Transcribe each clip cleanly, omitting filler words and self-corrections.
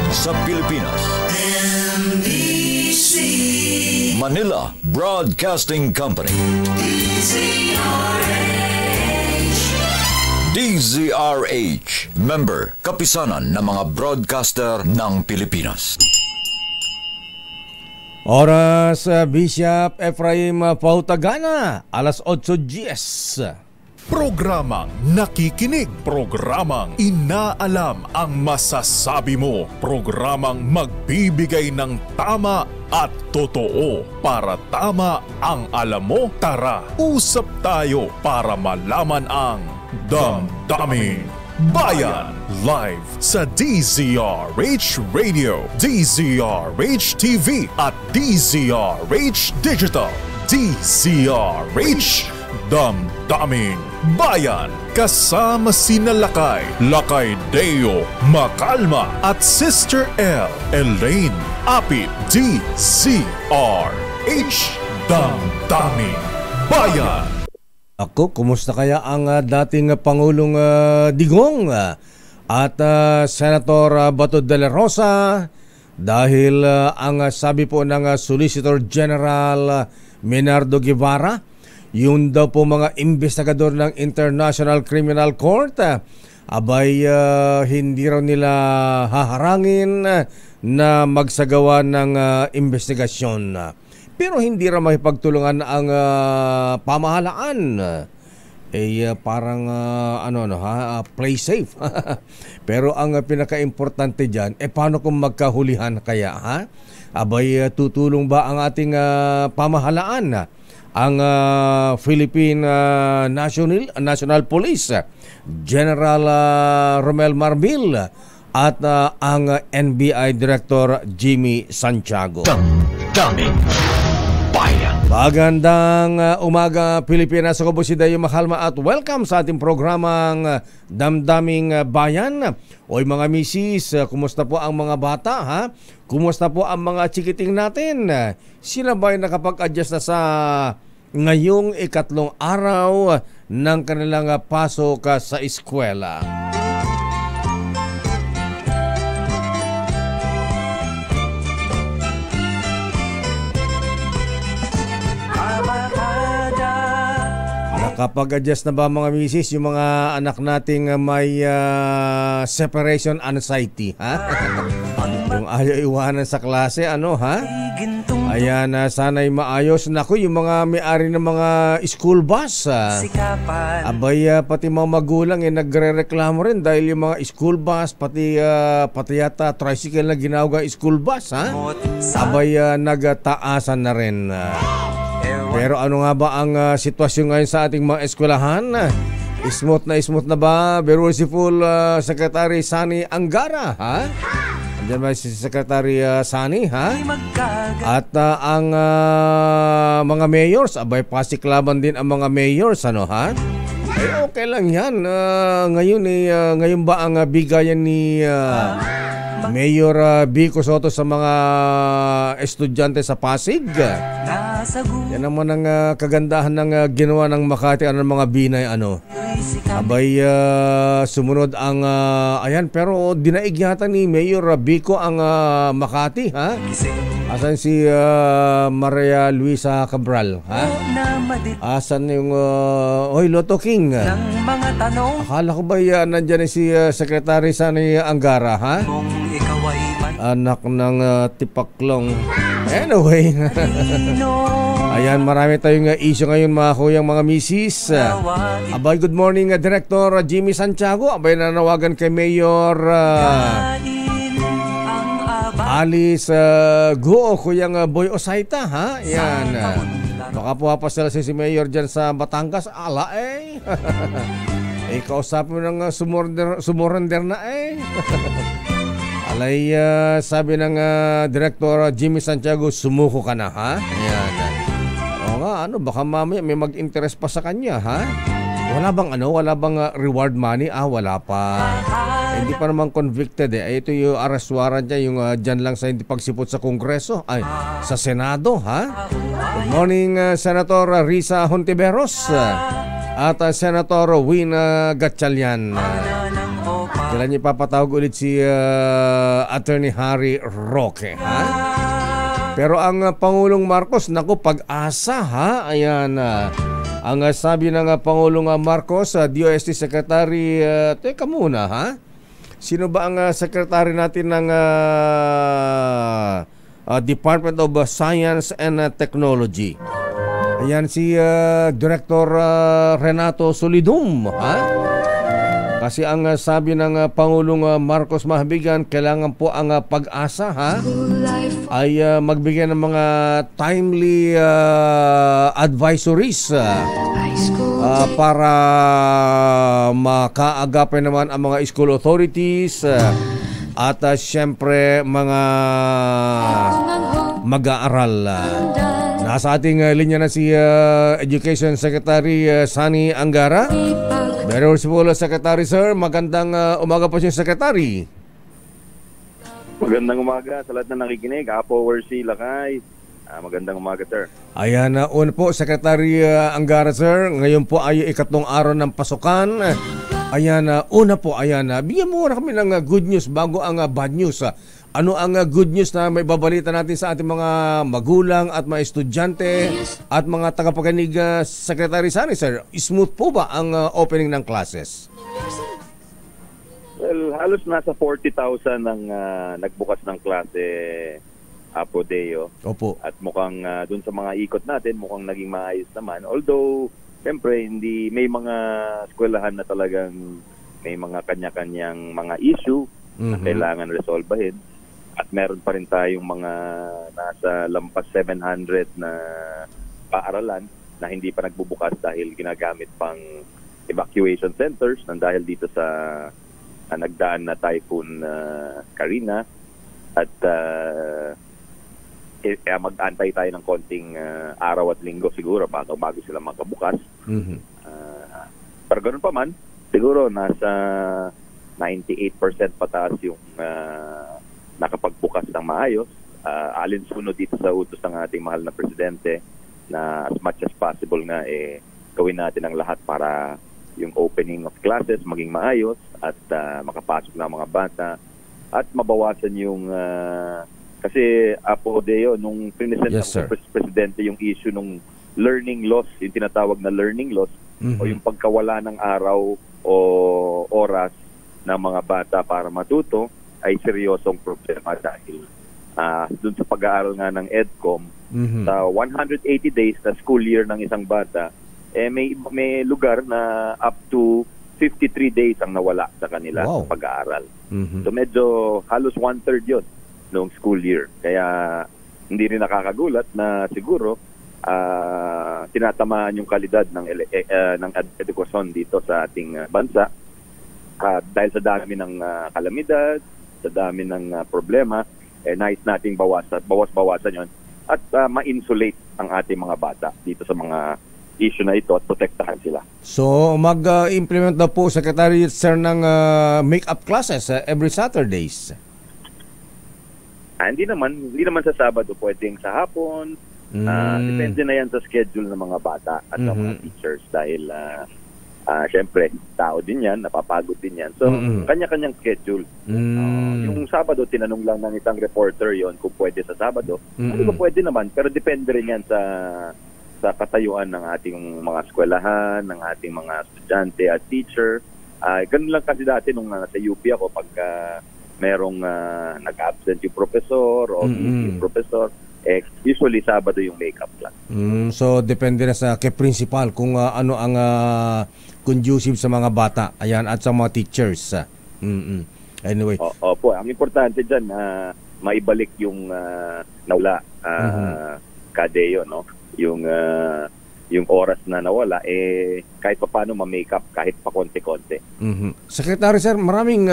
sa Pilipinas. NBC Manila Broadcasting Company. DZRH, member, kapisanan ng mga broadcaster ng Pilipinas. Oras, Bishop Ephraim Pautagana, alas 8:10. Programang nakikinig, programang inaalam ang masasabi mo, programang magbibigay ng tama at totoo para tama ang alam mo. Tara, usap tayo para malaman ang Damdaming Bayan. Live sa DZRH Radio, DZRH TV at DZRH Digital. DZRH Damdaming Bayan. Kasama sina Lakay Deo Macalma at Sister L. Elaine Apit. DZRH Damdaming Bayan. Ako, kumusta kaya ang dating Pangulong Digong at Senator Bato de la Rosa dahil ang sabi po ng Solicitor General Menardo Guevara, yung daw po mga investigador ng International Criminal Court, abay hindi raw nila haharangin na magsagawa ng investigasyon. Pero hindi raw makipagtulungan ang pamahalaan. Parang play safe. Pero ang pinaka-importante diyan, paano kung magkahulihan kaya, ha? Abay tutulong ba ang ating pamahalaan, ang Philippine National Police General Romel Marbil at ang NBI Director Jimmy Santiago. Damdaming Bayan. Magandang umaga Pilipinas. Ako po si Dayo Macalma at welcome sa ating programang Damdaming Bayan. Oy mga misis, kumusta po ang mga bata, ha? Kumusta po ang mga chikiting natin? Sila ba'y nakapag-adjust na sa ngayong ikatlong araw ng kanilang pasok sa eskwela? Nakapag-adjust na ba mga misis yung mga anak nating may separation anxiety, ha? Yung ayaw iwanan sa klase, ha? Ayan, sana'y maayos. Naku, yung mga may-ari ng mga school bus, abay, pati mga magulang nagre-reklamo rin dahil yung mga school bus, pati yata tricycle na ginawag school bus, ha? Abay, nagtaasan na rin. Pero ano nga ba ang sitwasyon ngayon sa ating mga eskwelahan? Smooth na ba? Merciful Secretary Sani Angara, ha? Andiyan ba si Secretary Sani, ha? At ang mga mayors, abay pasiklaban din ang mga mayors, ha? Okay lang yan. Ngayon ba ang bigayan ni Mayor Vico Soto sa mga estudyante sa Pasig? Yan naman ang kagandahan ng ginawa ng Makati, ng mga Binay, abay sumunod ang ayan, pero dinaig yata ni Mayor Vico ang Makati, ha? Asan si Maria Luisa Cabral, ha? Asan yung Lotto King? Akala ko ba nandyan si Secretary Sani Angara, ha? Anak ng tipaklong. Anyway, ayan, marami tayong issue ngayon mga kuyang mga misis. Abay, good morning Director Jimmy Santiago. Abay, nanawagan kay Mayor Alice Guo, kuyang Boy Osaita, ha? Yan. Baka puwapasala si Mayor dyan sa Batangas. Ala kausapin mo ng sumurrender na Alay, sabi ng Director Jimmy Santiago, sumuko ka na, ha? Yan. O nga, baka mamaya may mag-interest pa sa kanya, ha? Wala bang reward money? Wala pa. Hindi pa naman convicted, Ito yung arrest warrant niya, yung dyan lang sa hindi pagsipot sa Kongreso, sa Senado, ha? Good morning, Senator Risa Hontiveros at Senator Win Gatchalian. Kailan niyo papatawag ulit si Attorney Harry Roque, ha? Pero ang Pangulong Marcos, naku, pag-asa, ha? Ayan, ang sabi ng Pangulong Marcos, DOST Secretary, teka muna, ha? Sino ba ang secretary natin ng Department of Science and Technology? Ayan si Director Renato Solidum, ha? Kasi ang sabi ng Pangulong Marcos Mahabigan, kailangan po ang pag-asa, ha, ay magbigay ng mga timely advisories para makaagapin naman ang mga school authorities at syempre mga mag-aaral. Nasa ating linya na si Education Secretary Sani Angara. Very Honorable Secretary, sir. Magandang umaga po siya, Secretary. Magandang umaga sa lahat na nakikinig. Apo, Wersi, Lakay. Magandang umaga, sir. Ayan, una po, Secretary Angara, sir. Ngayon po ay ikatlong araw ng pasukan. Ayan, una po, ayan, bigyan mo na kami ng good news bago ang bad news. Ano ang good news na may babalita natin sa ating mga magulang at mga estudyante at mga tagapakinig, Secretary Sani, sir? Smooth po ba ang opening ng classes? Well, halos nasa 40,000 ang nagbukas ng klase, Apo Deo. Opo. At mukhang dun sa mga ikot natin, mukhang naging maayos naman. Although, siyempre, hindi, may mga eskwelahan na talagang may mga kanya-kanyang mga issue na kailangan resolbahin. At meron pa rin tayong mga nasa lampas 700 na paaralan na hindi pa nagbubukas dahil ginagamit pang evacuation centers dahil dito sa nagdaan na Typhoon Karina. At mag-antay tayo ng konting araw at linggo siguro bago sila magkabukas. Pero ganoon pa man, siguro nasa 98% pataas yung nakapagbukas ng maayos. Alinsunod dito sa utos ng ating mahal na presidente na as much as possible nga gawin natin ang lahat para yung opening of classes maging maayos at makapasok na mga bata at mabawasan yung kasi Apo Deo, nung present ng presidente yung issue nung learning loss, yung tinatawag na learning loss o yung pagkawala ng araw o oras ng mga bata para matuto ay seryosong problema dahil dun sa pag-aaral nga ng EDCOM, sa 180 days na school year ng isang bata, may lugar na up to 53 days ang nawala sa kanila sa pag-aaral. So medyo halos 1/3 yun noong school year. Kaya hindi rin nakakagulat na siguro tinatamaan yung kalidad ng edukasyon dito sa ating bansa dahil sa dami ng kalamidad, sa dami ng problema, nais nating bawas-bawasan yon at ma-insulate ang ating mga bata dito sa mga issue na ito at protektahan sila. So, mag-implement na po, Secretary Sir, ng make-up classes every Saturdays? Hindi naman sa Sabado, pwedeng sa hapon. Depende na yan sa schedule ng mga bata at ng mga teachers dahil syempre, tao din yan, napapagod din yan. So, kanya-kanyang schedule. Yung Sabado, tinanong lang ng isang reporter yon kung pwede sa Sabado. Hindi ba pwede naman, pero depende rin yan sa katayuan ng ating mga eskwelahan, ng ating mga estudyante at teacher. Ganun lang kasi dati nung sa UP ako, pagka merong nag-absent yung professor o yung professor, usually Sabado yung makeup class. So, depende na sa principal kung ano ang conducive sa mga bata, ayan, at sa mga teachers. Anyway. Opo, ang importante dyan, maibalik yung nawala, Kadeo, no? Yung oras na nawala, kahit pa paano ma-makeup, kahit pa konti-konti. Secretary Sir, maraming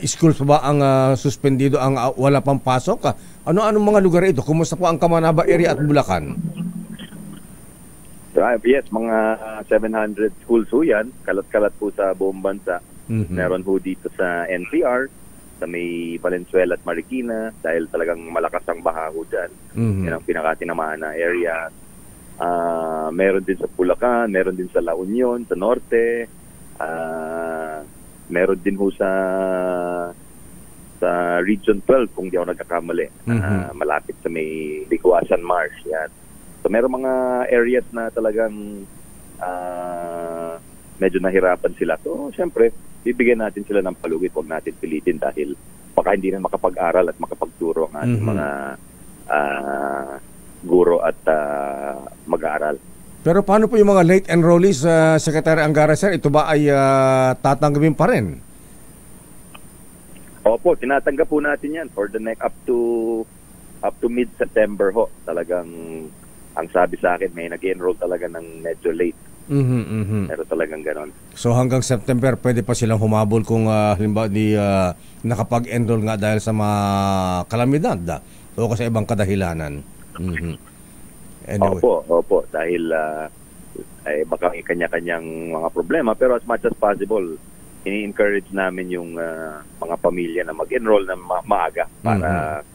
schools pa ba ang suspendido, ang wala pang pasok? Ano-anong mga lugar ito? Kumusta po ang Kamanaba area at Bulacan? Yes, mga 700 schools ho yan. Kalat-kalat po sa buong bansa. Meron ho dito sa NCR, sa may Valenzuela at Marikina, dahil talagang malakas ang baha ho dyan. Yan ang pinakatinamaan na area. Meron din sa Bulacan, meron din sa La Union, sa Norte. meron din ho sa Region 12 kung di ako nagkakamali, malapit sa may Biguasan Marsh. Yan. So meron mga areas na talagang medyo nahirapan sila. So syempre, bibigyan natin sila ng palugit, huwag natin pilitin dahil baka hindi na makapag-aral at makapagturo ang ating mga guro at mag-aaral. Pero paano po yung mga late enrollees, Secretary Angara, sir? Ito ba ay tatanggapin pa rin? Opo, tinatanggap po natin yan for the next up to mid-September ho. Talagang ang sabi sa akin, may nag-enroll talaga ng medyo late. Pero talagang ganon. So hanggang September, pwede pa silang humabol kung halimbawa nakapag-enroll nga dahil sa mga kalamidad o kasi ibang kadahilanan. Anyway. Opo. Dahil baka may kanya-kanyang mga problema. Pero as much as possible, ini-encourage namin yung mga pamilya na mag-enroll na maaga para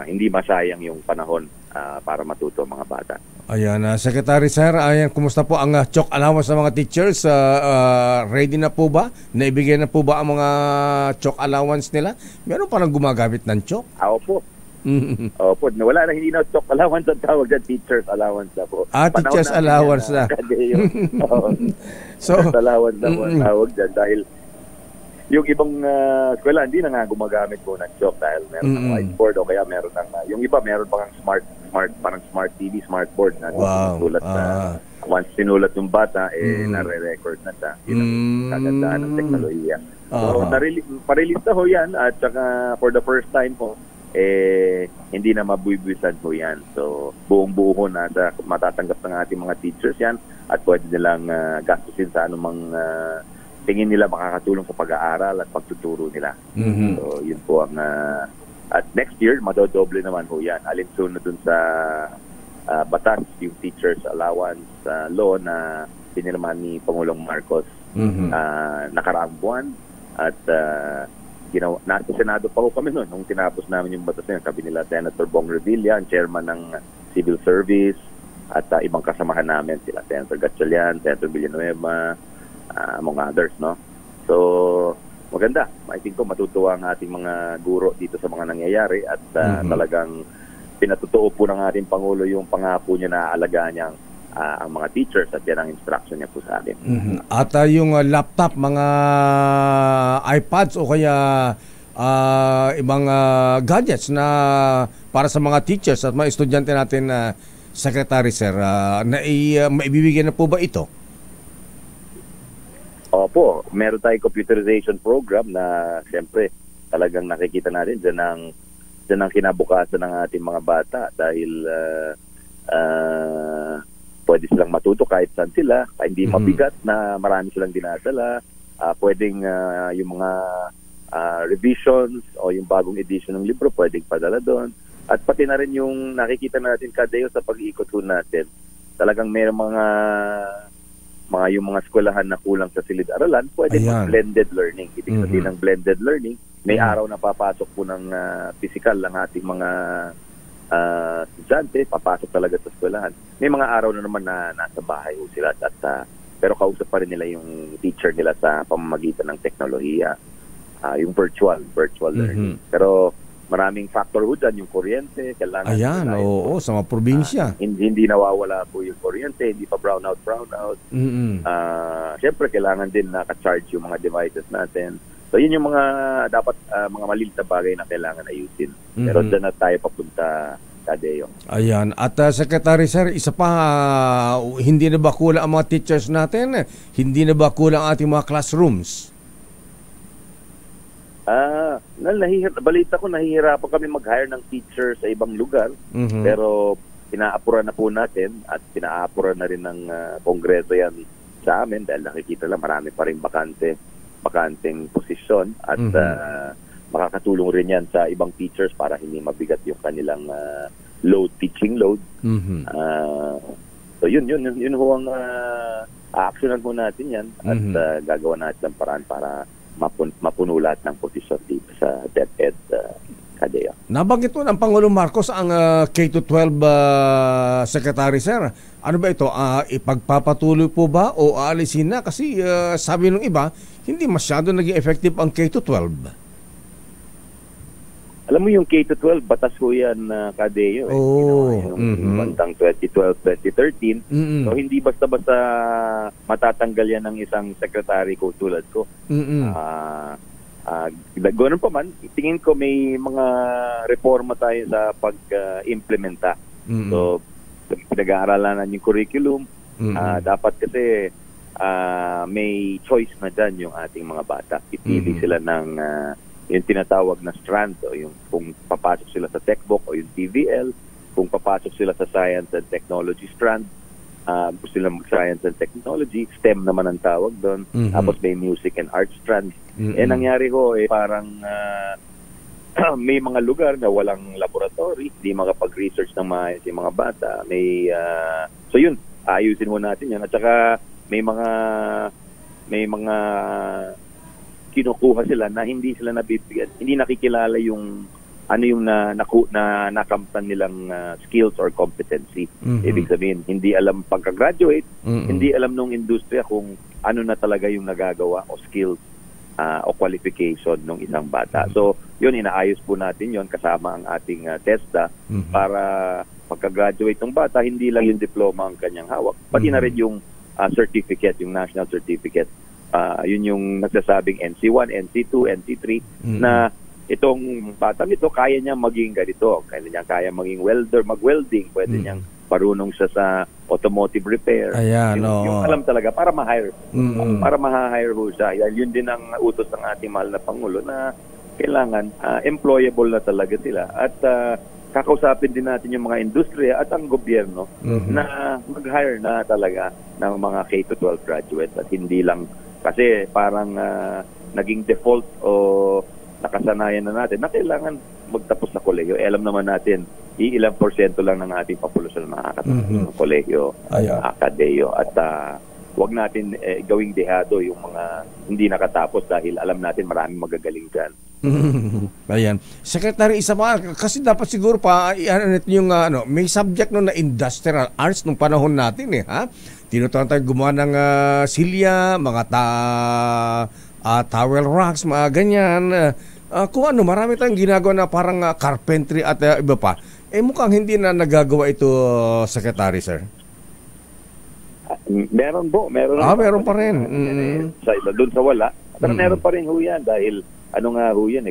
hindi masayang yung panahon para matuto ang mga bata. Ayan, Secretary Sir, ayan, kumusta po ang chalk allowance sa mga teachers? Ready na po ba? Naibigay na po ba ang mga chalk allowance nila? Meron pa nang gumagamit ng chalk? Opo. Opo, wala na, hindi na chalk allowance ang tawag dyan, teachers allowance na po. Teachers allowance na. So, allowance na po ang tawag dyan dahil yung ibang eskwela hindi na nga gumagamit po ng chalk dahil meron ng whiteboard o kaya meron ng yung iba meron pang smart TV, smart board na sinulat na once sinulat yung bata nare-record na siya. Yun ang kagandaan ng teknolohiya. So, pa-release na ho yan at saka for the first time ho hindi na mabuibuisan po yan. So, buong-buo ho na matatanggap ng ating mga teachers yan at pwede nilang gastusin sa anumang tingin nila makakatulong sa pag-aaral at pagtuturo nila. So, yun po ang at next year, madodoble naman ho yan. Alinsunod dun sa batas, yung teachers allowance law na pinirmahan ni Pangulong Marcos nakaraang buwan at nasa Senado pa ho kami noon nung tinapos namin yung batas na yun. Sabi nila Senator Bong Revilla, ang chairman ng Civil Service at ibang kasamahan namin sila Senator Gatchalian, Senator Villanueva, among others, no? So, maganda. I think ko matutuwa ang ating mga guro dito sa mga nangyayari at talagang pinatutuo po ng ating Pangulo yung pangako niya na aalagaan niya ang mga teachers at yan ang instruction niya po sa atin. At yung laptop, mga iPads o kaya ibang gadgets na para sa mga teachers at mga estudyante natin, Secretary Sir, maibibigyan na po ba ito? Opo, meron tayong computerization program na siyempre talagang nakikita natin dyan ang kinabukasan ng ating mga bata dahil pwede silang matuto kahit saan sila, hindi mabigat na marami silang dinadala, pwedeng yung mga revisions o yung bagong edition ng libro pwedeng padala doon. At pati na rin yung nakikita natin kadeo sa pag-iikot natin, talagang may yung mga eskwelahan na kulang sa silid-aralan, pwede blended learning. Ibig sabihin ng blended learning, may araw na papasok po ng physical ang ating mga estudyante, papasok talaga sa eskwelahan. May mga araw na naman na nasa bahay ho sila pero kausap pa rin nila yung teacher nila sa pamamagitan ng teknolohiya, yung virtual learning. Pero maraming factor ho dyan, yung kuryente, kailangan sa mga probinsya. Hindi nawawala po yung kuryente, hindi pa brownout. Siyempre, kailangan din naka-charge yung mga devices natin. So, yun yung mga dapat, mga maliit na bagay na kailangan ayusin. Pero dyan na tayo papunta, Kadeo. Ayan. At Secretary Sir, isa pa, hindi na ba kulang ang mga teachers natin? Hindi na ba kulang ang ating mga classrooms? Balita ko, nahihirapan kami mag-hire ng teacher sa ibang lugar. Pero pinaapuran na po natin at pinaapuran na rin ng Kongreso yan sa amin dahil nakikita lang marami pa rin bakanteng posisyon at makakatulong rin yan sa ibang teachers para hindi mabigat yung kanilang teaching load. So yun ho ang a-actionan po natin yan at gagawa natin ng paraan para mapuno lahat ng posisyon dito sa DepEd, Kadeo. Nabanggit mo ng Pangulong Marcos ang K-12 Secretary Sir. Ano ba ito? Ipagpapatuloy po ba o aalisin na? Kasi sabi ng iba, hindi masyado naging effective ang K-12. Alam mo yung K-12, batas ho yan na Kadeo. Yung bandang 2012, 2013. So hindi basta-basta matatanggal yan ng isang secretary ko tulad ko. Ganoon pa man, tingin ko may mga reforma tayo sa pag-implementa. So pinag-aaralan yung curriculum. Dapat kasi may choice na dyan yung ating mga bata. Ipili sila ng yung tinatawag na strand, o yung kung papasok sila sa TechBook o yung TVL, kung papasok sila sa Science and Technology strand, gusto sila mag-Science and Technology, STEM naman ang tawag doon, tapos may Music and Arts strand. Nangyari ho, parang may mga lugar na walang laboratory, hindi makapag-research ng maayos yung mga bata. So yun, ayusin mo natin yan. At saka may mga kinukuha sila na hindi sila nabibigyan, hindi nakikilala yung ano yung nakamtan nilang skills or competency. Ibig sabihin, hindi alam pagka-graduate, hindi alam nung industriya kung ano na talaga yung nagagawa o skills o qualification ng isang bata. So, yun, inaayos po natin yun kasama ang ating TESDA para pagka-graduate ng bata, hindi lang yung diploma ang kanyang hawak, pati na rin yung certificate, yung national certificate. Yun yung nagsasabing NC1, NC2, NC3 na itong batang ito kaya niya maging ganito, kaya maging welder, mag-welding, pwede niyang marunong siya sa automotive repair. Ayan, yung alam talaga para ma-hire. Para ma-hire ho siya. Yun din ang utos ng ating mahal na Pangulo na kailangan employable na talaga sila. At kakausapin din natin yung mga industriya at ang gobyerno na mag-hire na talaga ng mga K-12 graduates at hindi lang kasi parang naging default o nakasanayan na natin na kailangan magtapos sa kolehiyo. Alam naman natin, ilang porsyento lang ng ating populasyon makakatapos ng kolehiyo, akadeo. At wag natin gawing dehado yung mga hindi nakatapos dahil alam natin maraming magagaling dyan. Ayan. Secretary, isa pa, kasi dapat siguro pa yung may subject no na industrial arts nung panahon natin ha? Tinutuan tayo gumawa ng silya, mga towel racks, mga ganyan. Kung marami tayong ginagawa na parang carpentry at iba pa. Mukhang hindi na nagagawa ito, Secretary, sir. Meron po. Meron pa rin. Doon sa wala. Pero meron pa rin ho yan dahil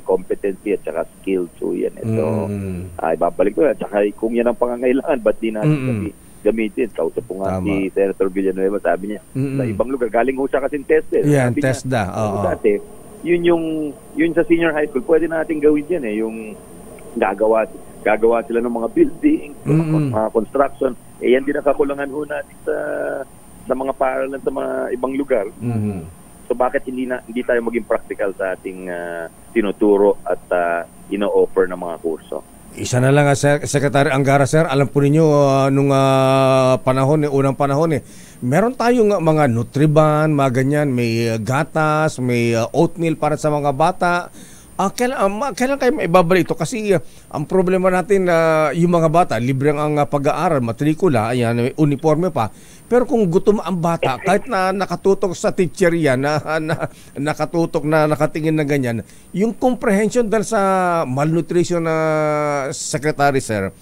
competency at saka skills ho yan. So, ibabalik ko yan. At saka kung yan ang pangangailangan, ba't di natin gamitin? Kausap po nga si Senator Villanueva, sabi niya, sa ibang lugar, galing ho siya kasing TESDA. Yan, TESDA. Dati, yun sa senior high school, pwede natin gawin yan yung gagawa sila ng mga building, mga construction. Yan din nakakulangan ho natin sa mga paaralan sa mga ibang lugar. So bakit hindi tayo maging practical sa ating tinuturo at ino-offer ng mga kurso? Isa na lang, Secretary Angara, sir. Alam po ninyo, nung unang panahon, meron tayong mga Nutriban, mga ganyan, may gatas, may oatmeal para sa mga bata. Kailan kayo maibabalik ito? Kasi ang problema natin, yung mga bata, libre ang pag-aaral, matrikula, ayan, may uniforme pa. Pero kung gutom ang bata, kahit na nakatutok sa teacher yan, nakatutok na nakatingin na ganyan, yung comprehension dahil sa malnutrition na Secretary, sir,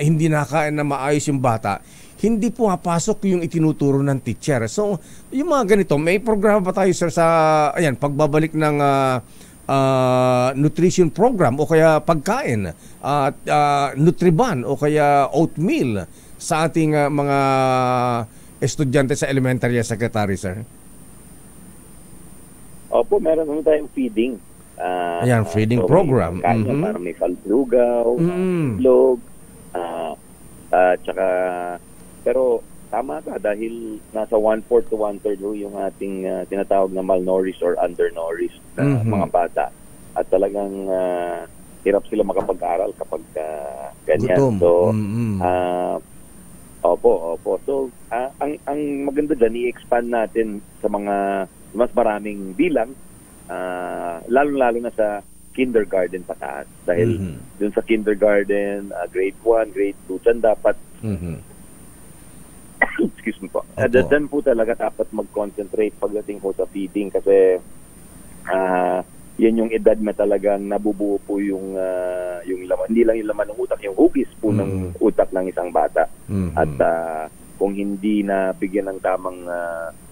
hindi nakain na maayos yung bata, hindi pumapasok yung itinuturo ng teacher. So, yung mga ganito, may programa ba tayo, sir, sa pagbabalik ng nutrition program o kaya pagkain, Nutriban o kaya oatmeal sa ating mga estudyante sa elementary, Secretary, sir? Opo, meron naman tayong feeding. Feeding program. Parang may kaldugaw, log, tsaka, pero tama ka dahil nasa 1/4 to 1/3 yung ating tinatawag na malnourished or undernourished na mga bata. At talagang hirap sila makapag-aral kapag ganyan. Gutom. So, opo. So, ang maganda dyan, i-expand natin sa mga mas maraming bilang, lalo-lalo na sa kindergarten pataas. Dahil dun sa kindergarten, grade 1, grade 2, dyan dapat excuse me po. Opo. Doon po talaga dapat mag-concentrate pagdating po sa feeding kasi yan yung edad na talagang nabubuo po yung laman. Hindi lang yung laman ng utak, yung hugis po ng utak ng isang bata. At kung hindi na bigyan ng tamang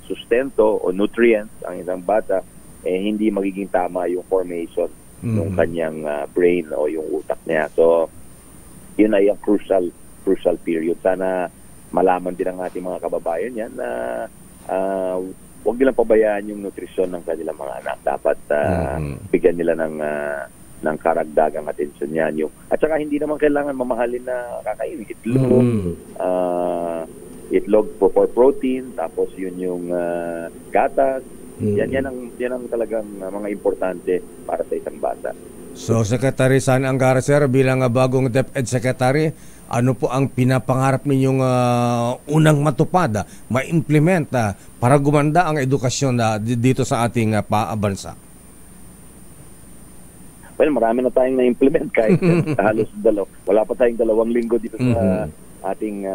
sustento o nutrients ang isang bata, hindi magiging tama yung formation ng kanyang brain o yung utak niya. So, yun ay ang crucial period. Sana malaman din ang ating mga kababayan yan na huwag nilang pabayaan yung nutrisyon ng kanilang mga anak. Dapat bigyan nila ng karagdagang atensyon yan. At saka hindi naman kailangan mamahalin na kakainin. Itlog for protein, tapos yun yung gatas. Yan ang talagang mga importante para sa isang bata. So, Secretary Sani Angara, sir, bilang bagong DepEd Secretary, ano po ang pinapangarap ninyong unang matupad, ma-implement para gumanda ang edukasyon dito sa ating bansa? Well, marami na tayong na-implement kahit halos wala pa tayong 2 linggo dito sa ating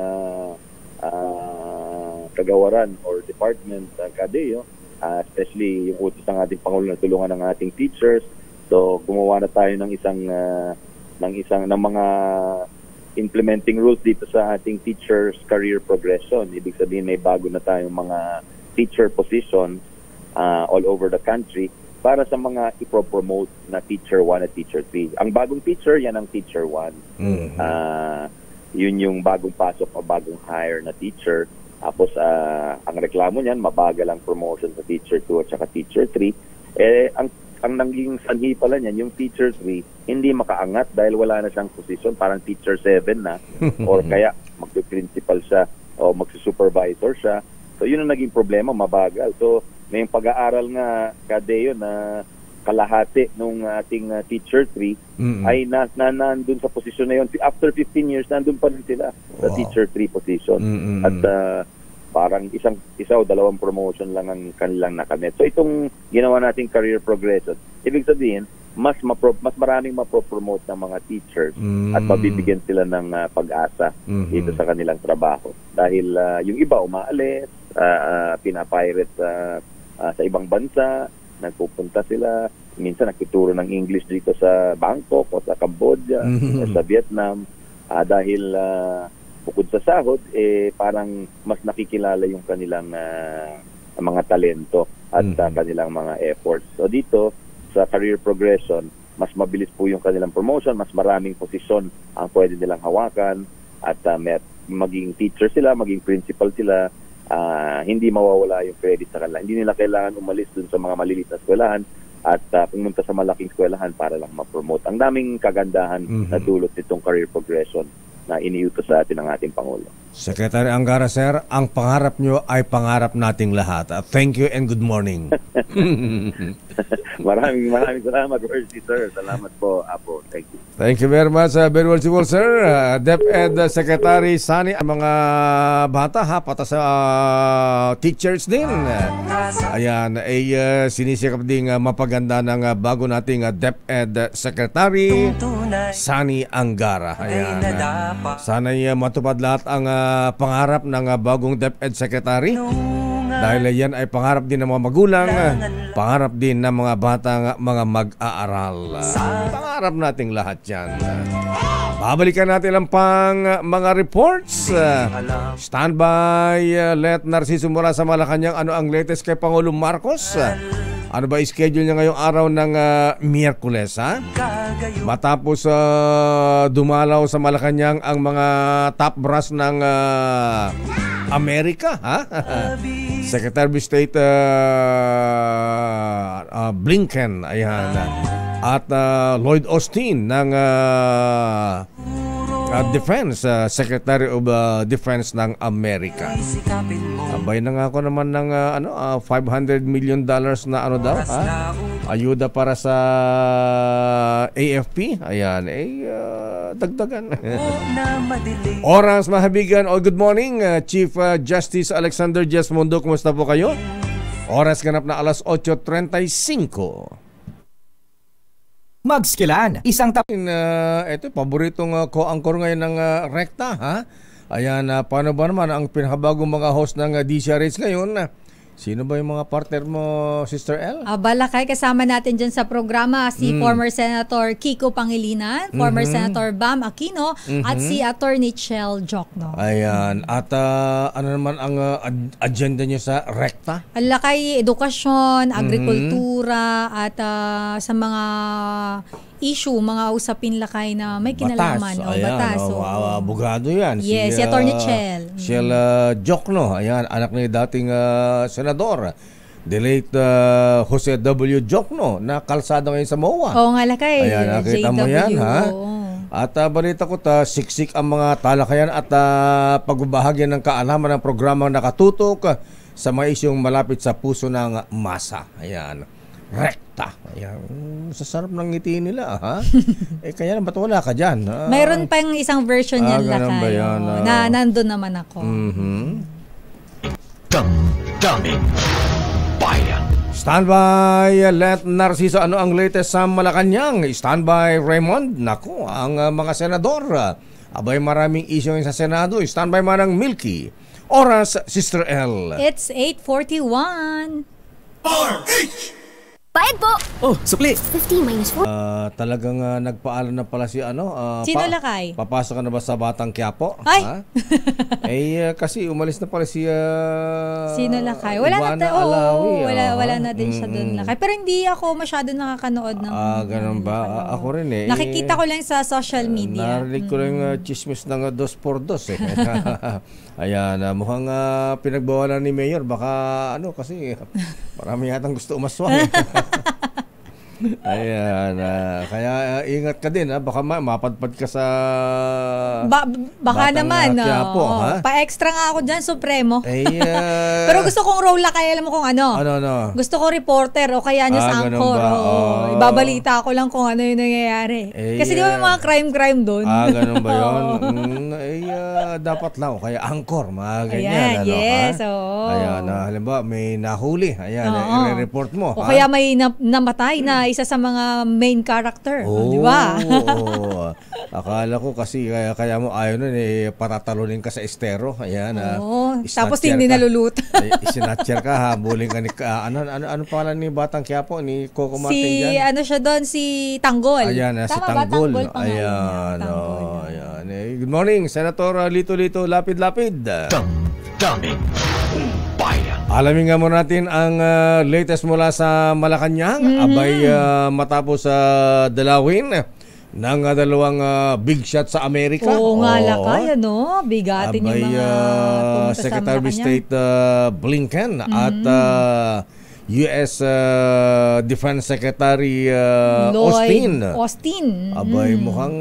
kagawaran or department, Kadeo, especially yung utos ng ating Pangulo na tulungan ng ating teachers. So, gumawa na tayo ng mga implementing rules dito sa ating teachers career progression. Ibig sabihin may bago na tayong mga teacher positions all over the country para sa mga ipropromote na teacher 1 at teacher 3. Ang bagong teacher, yan ang teacher 1. Yun yung bagong pasok o bagong hire na teacher. Tapos ang reklamo niyan, mabagal ang promotion sa teacher 2 at saka teacher 3. Ang naging sanhi pala niyan, yung teacher 3, hindi makaangat dahil wala na siyang position, parang teacher 7 na, or kaya magpi-principal siya o magsusupervisor siya. So yun ang naging problema, mabagal. So may pag-aaral nga, Kadeo, na kalahati nung ating teacher 3 ay nandun sa posisyon na yun. After 15 years, nandun pa rin sila sa teacher 3 position. At parang isa o 2 promotion lang ang kanilang nakamit. So itong ginawa nating career progression, ibig sabihin, mas maraming mapropromote ng mga teachers at mabibigyan sila ng pag-asa dito sa kanilang trabaho. Dahil yung iba umaalis, pinapirate sa ibang bansa, nagpupunta sila, minsan nagtuturo ng English dito sa Bangkok o sa Cambodia o sa Vietnam dahil bukod sa sahod, parang mas nakikilala yung kanilang mga talento at kanilang mga efforts. So dito, sa career progression, mas mabilis po yung kanilang promotion, mas maraming posisyon ang pwede nilang hawakan at maging teacher sila, maging principal sila, hindi mawawala yung credit sa kanila. Hindi nila kailangan umalis dun sa mga maliliit na eskwelahan at pumunta sa malaking eskwelahan para lang ma-promote. Ang daming kagandahan na dulot nitong career progression na iniutos sa atin ng ating Pangulo. Secretary Angara, sir, ang pangarap nyo ay pangarap nating lahat. Thank you and good morning. maraming salamat, Mercy, sir. Salamat po, Apo. Thank you. Thank you very much, very well, sir. DepEd Secretary Sani, ang mga bata, pata sa teachers din. Ayan, sinisikap ding mapaganda ng bago nating DepEd Secretary Sani Angara. Ayan. Sana'y matupad lahat ang pangarap ng bagong DepEd Secretary. Dahil yan ay pangarap din ng mga magulang, pangarap din ng mga batang mga mag-aaral. Pangarap nating lahat yan. Babalikan natin ang mga reports. Standby, Let Narciso mula sa Malacanang. Ano ang latest kay Pangulong Marcos? Ano ba schedule niya ngayong araw ng Miyerkules, ha? Matapos dumalaw sa Malacanang ang mga top brass ng Amerika, ha? Secretary of State Blinken, ayan. At Lloyd Austin ng Defense, Secretary of Defense ng Amerika. Abay na nga ako naman ng $500 million na ayuda para sa AFP. Ayan, dagdagan. Oras mahabigan. Good morning, Chief Justice Alexander Jesmondo. Kumusta po kayo? Oras ganap na alas 8:35. Magskilan, isang ito, paboritong co-anchor ngayon ng Rekta, ha? Ayan, paano ba naman ang pinakabagong mga host ng DCRH ngayon? Sino ba yung mga partner mo, Sister L? Balakay, kasama natin dyan sa programa si former Senator Kiko Pangilinan, former Senator Bam Aquino, at si Attorney Chel Jokno. Ayan. At ano naman ang agenda nyo sa rekta? Alakay, edukasyon, agrikultura, at sa mga issue, mga usapin lakay na may kinalaman. Batas. Abogado yan. Yes, si Attorney Chel. Chel Jokno. Ayan, anak ni dating senador. The late Jose W. Jokno na kalsada ngayon sa MOA. Oo nga lakay. Ayan, nakita mo yan, ha? At balita ko, siksik ang mga talakayan at pagbabahagi ng kaalaman ng programang nakatutok sa mga isyong malapit sa puso ng masa. Ayan. Rekta. Ayan. Sasarap ng ngiti nila, ha? Kaya naman ba't wala ka dyan? Mayroon pa yung isang version yan, lakay. Na nandun naman ako. Damdamin Bayan. Standby, Let Narciso. Ano ang latest sa Malacanang? Standby, Raymond. Naku, ang mga senador. Abay, maraming issue sa Senado. Standby man ang Milky. Oras, Sister L. It's 8:41. Bayad po! Oh, sukli! 50 minus 4. Talagang nagpaalam na pala si Sino lakay? Papasok ka na ba sa Batang Quiapo? Ay! Ha? Kasi umalis na pala si Sino lakay? Wala na Alawi. Wala na din siya doon lakay. Pero hindi ako masyado nakakanood ng ganun ba? Ako rin eh. Nakikita ko lang sa social media. Narinig ko lang chismis ng 2x2 eh. Ayan, mukhang pinagbawalan ni Mayor. Baka kasi marami yatang gusto umaswang. Ayan, kaya ingat ka din, baka mapadpad ka sa baka naman Quiapo, pa-extra nga ako dyan, Supremo. Pero gusto kong role lakay, alam mo kung ano? Ano? Gusto ko reporter o kaya news anchor. Ibabalita ko lang kung ano yung nangyayari. Kasi di ba may mga crime doon? Ganun ba yun? Dapat lang, kaya anchor, mga ganyan. Ayan, yes. Ayan, halimbawa may nahuli, ayan, i-report mo. O kaya may namatay na isa sa mga main character, di ba? Akala ko kasi kaya mo ayaw nun patatalunin ka sa estero. Ayan. Tapos hindi naluluto. Sinatcher ka, habulin ka ni ano pala ni Batang Quiapo, ni Coco Martin dyan? Siya doon, si Tanggol. Ayan, si Tanggol. Ayan. Good morning, Senator Lito Lapid. Damdamin Bayan. Alamin nga muna natin ang latest mula sa Malacanang. Abay, matapos dalawin ng dalawang big shot sa Amerika. Oo nga lakay, bigatin yung mga pumunta Secretary of State Blinken at U.S. Defense Secretary Austin. Abay, mukhang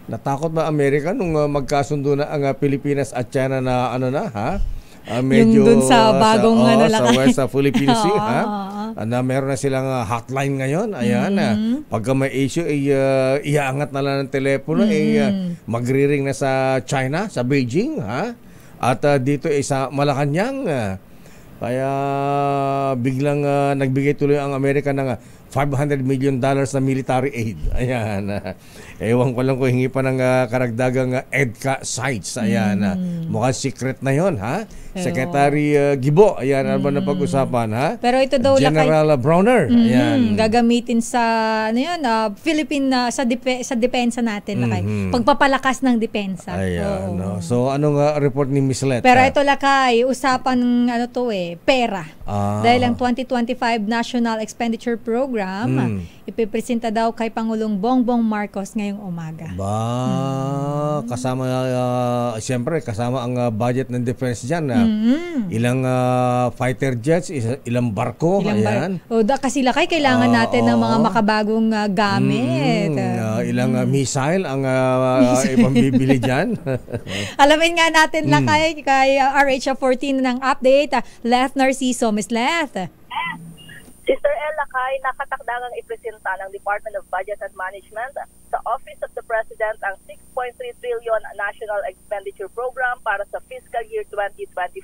natakot ba Amerika nung magkasundo na ang Pilipinas at China na medyo yung dun sa bagong sa West Philippine Sea, na meron na silang hotline ngayon. Ayan, pagka may issue iaangat na lang ng telepono, magri-ring na sa China, sa Beijing, at dito sa Malacanang. Kaya biglang nagbigay tuloy ang Amerika ng $500 million na military aid. Ayan. Ewan ko lang kung hingi pa ng karagdagang EDCA sites. Ayan. Mukhang secret na yon, Secretary Gibo. Ayan, ano ba na pag-usapan, Pero ito daw General Browner. Ayan. Gagamitin sa Philippine sa depensa natin, lakay. Pagpapalakas ng depensa. Ayan. So anong report ni Miss Let? Pero ito lakay, usapan pera. Dahil ang 2025 National Expenditure Program ipipresenta daw kay Pangulong Bongbong Marcos ngayong umaga. Kasama siyempre kasama ang budget ng defense diyan. Ilang fighter jets, ilang barko, ayan. Kasi lakay kailangan natin ng mga makabagong gamit. Ilang missile ang ibang bibili diyan. Alamin nga natin lakay kay RH 14 ng update. Leth Narciso, Miss Leth. Sister El Lakay, nakatakdangang ipresenta ng Department of Budget and Management sa Office of the President ang 6.3 trillion National Expenditure Program para sa fiscal year 2025.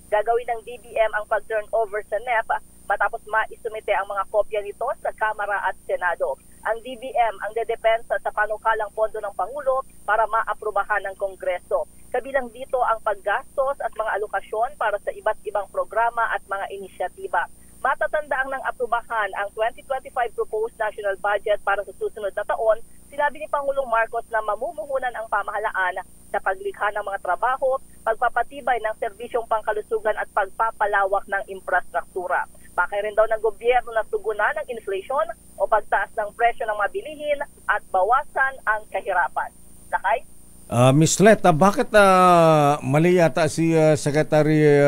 Gagawin ng DBM ang pag-turnover sa NEP matapos maisumite ang mga kopya nito sa Kamara at Senado. Ang DBM ang dedepensa sa panukalang pondo ng Pangulo para maaprubahan ng Kongreso. Kabilang dito ang paggastos at mga alokasyon para sa iba't ibang programa at mga inisyatiba. Matatandaang ng aprubahan ang 2025 proposed national budget para sa susunod na taon. Sinabi ni Pangulong Marcos na mamumuhunan ang pamahalaan sa paglikha ng mga trabaho, pagpapatibay ng serbisyong pangkalusugan at pagpapalawak ng infrastruktura. Pakay rin daw ng gobyerno na tugunan ng inflation o pagtaas ng presyo ng mabilihin at bawasan ang kahirapan. Lakay? Miss Let, bakit mali yata si Secretary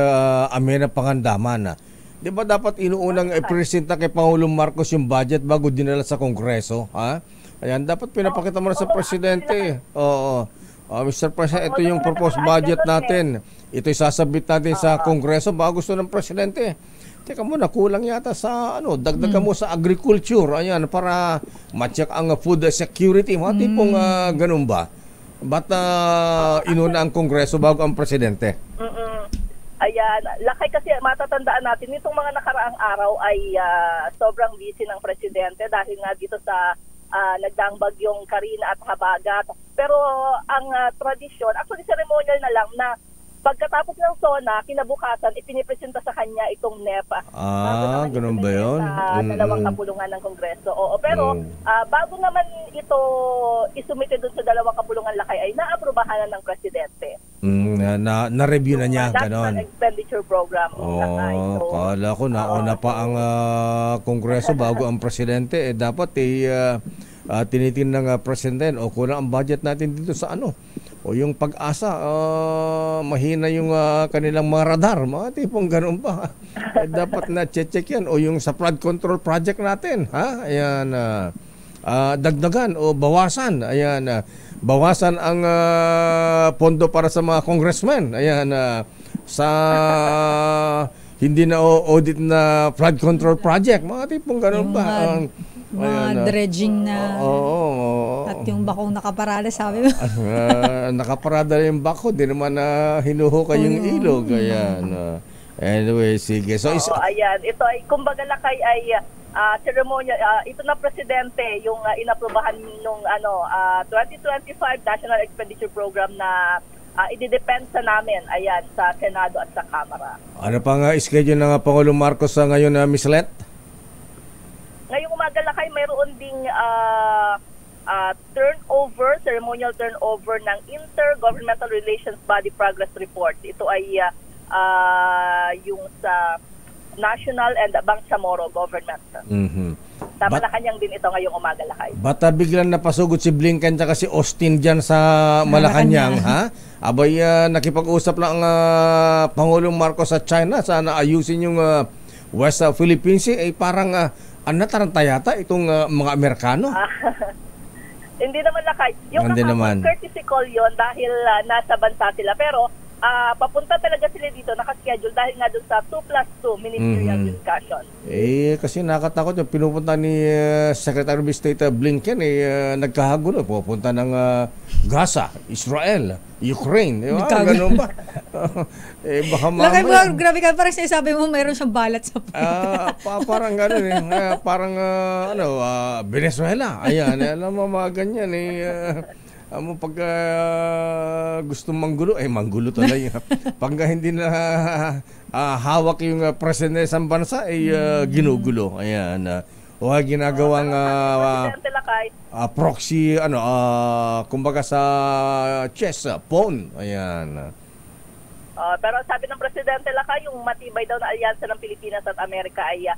Amenah Pangandaman? Di ba dapat inuunang ipresenta kay Pangulong Marcos yung budget bago dinala sa Kongreso? Ha? Ayan, dapat pinapakita mo na sa Presidente. Oo. Mr. President, ito yung proposed budget natin. Ito'y sasabit natin sa Kongreso bago gusto ng Presidente. Teka muna, kulang yata sa dagdagan mo sa agriculture. Ayan, para ma-check ang food security. Mga tipong ganun ba? Ba't inuna ang Kongreso bago ang Presidente? Ayan, lakay kasi matatandaan natin, nitong mga nakaraang araw ay sobrang busy ng Presidente dahil nga dito sa nagdaang bagyong Karina at Habagat. Pero ang tradisyon, actually ceremonial na lang na pagkatapos ng SONA, kinabukasan, ipinipresenta sa kanya itong NEPA. Ganun ba yun? Sa dalawang kapulungan ng Kongreso. Oo, pero bago naman ito isumite dun sa dalawang kapulungan lakay, ay naaprubahan na ng Presidente. Na-review na niya, ganon. National Expenditure Program. Kala ko nauna pa ang Kongreso bago ang Presidente. Dapat tinitin ng Presidente o kulang ang budget natin dito sa o yung Pag-asa, mahina yung kanilang mga radar, mga tipong ganun pa. Dapat na check yan. O yung sa flood control project natin, ayan, dagdagan o bawasan. Ayan, bawasan ang pondo para sa mga congressmen. Ayan, sa hindi na audit na flood control project, mga tipong ganun pa. Mga dredging na at yung bakong nakaparada, sabi mo. Nakaparada yung bako, di naman hinuhukay yung ilog. Ayan. Anyway, sige. So, ayan. Ito ay, kumbaga lakay ay ceremonial. Ito na Presidente, yung inaprubahan nung 2025 National Expenditure Program na ididepensa namin, ayan, sa Senado at sa Kamara. Ano pang schedule ng Pangulong Marcos ngayon, Miss Let? Ngayong umaga lakay, mayroon ding ceremonial turnover ng Intergovernmental Relations Body Progress Report. Ito ay yung sa National and Bangsamoro government. Tama na kanyang din ito ngayong umaga lakay. Bata biglang napasugod si Blinken at si Austin dyan sa Malacanang, ha? Abay, nakipag-usap lang ang Pangulong Marcos sa China. Sana ayusin yung West Philippines. Parang nataranta yata itong mga Amerikano. Hindi naman lakay. Yung courtesy call yun dahil nasa bansa sila. Pero papunta talaga sila dito, nakaschedule dahil nga doon sa 2+2 ministerial discussion. Kasi nakatakot yung pinupunta ni Secretary of State Blinken, nagkahagulo. Pupunta ng Gaza, Israel, Ukraine. Ganun ba? Baka mamaya. Grabe ka, parang sinasabi mo mayroon siyang balat sa parang gano'n parang Venezuela. Ayan, alam mo mga ganyan pag gusto manggulo, manggulo talaga. Pag hindi na hawak yung presidente sa bansa, ginugulo. Ayan. O ginagawang proxy, kumbaga sa chess, pawn. Ayan. Pero sabi ng Presidente Lakay, yung matibay daw na alyansa ng Pilipinas at Amerika ay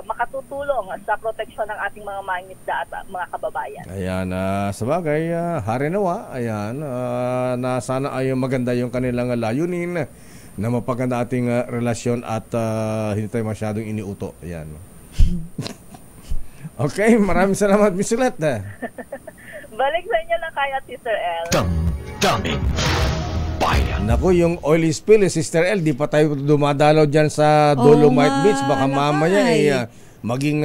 makatutulong sa proteksyon ng ating mga mangingisda at mga kababayan. Ayan, sabagay, hari nawa, ayan, na sana ay maganda yung kanilang layunin na mapaganda ating relasyon at hindi tayo masyadong iniuto. Ayan. Okay, maraming salamat, Miss Let. Balik sa inyo Lakay at Sister El. Damdamin Bayan. Naku, yung oily spill, Sister El, di pa tayo dumadalaw dyan sa Dolomite Beach. Baka mamaya maging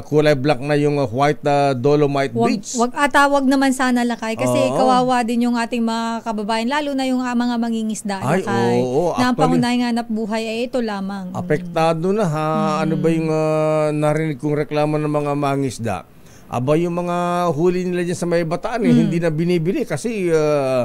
kulay black na yung white Dolomite Beach. Wag naman sana Lakay kasi kawawa din yung ating mga kababayan, lalo na yung mga mangingisda Lakay. Na ang pangunahing hanap buhay ay ito lamang. Apektado na ha. Ano ba yung narinig kong reklamo ng mga mangingisda? aba yung mga huli nila dyan sa may Bataan hindi na binibili kasi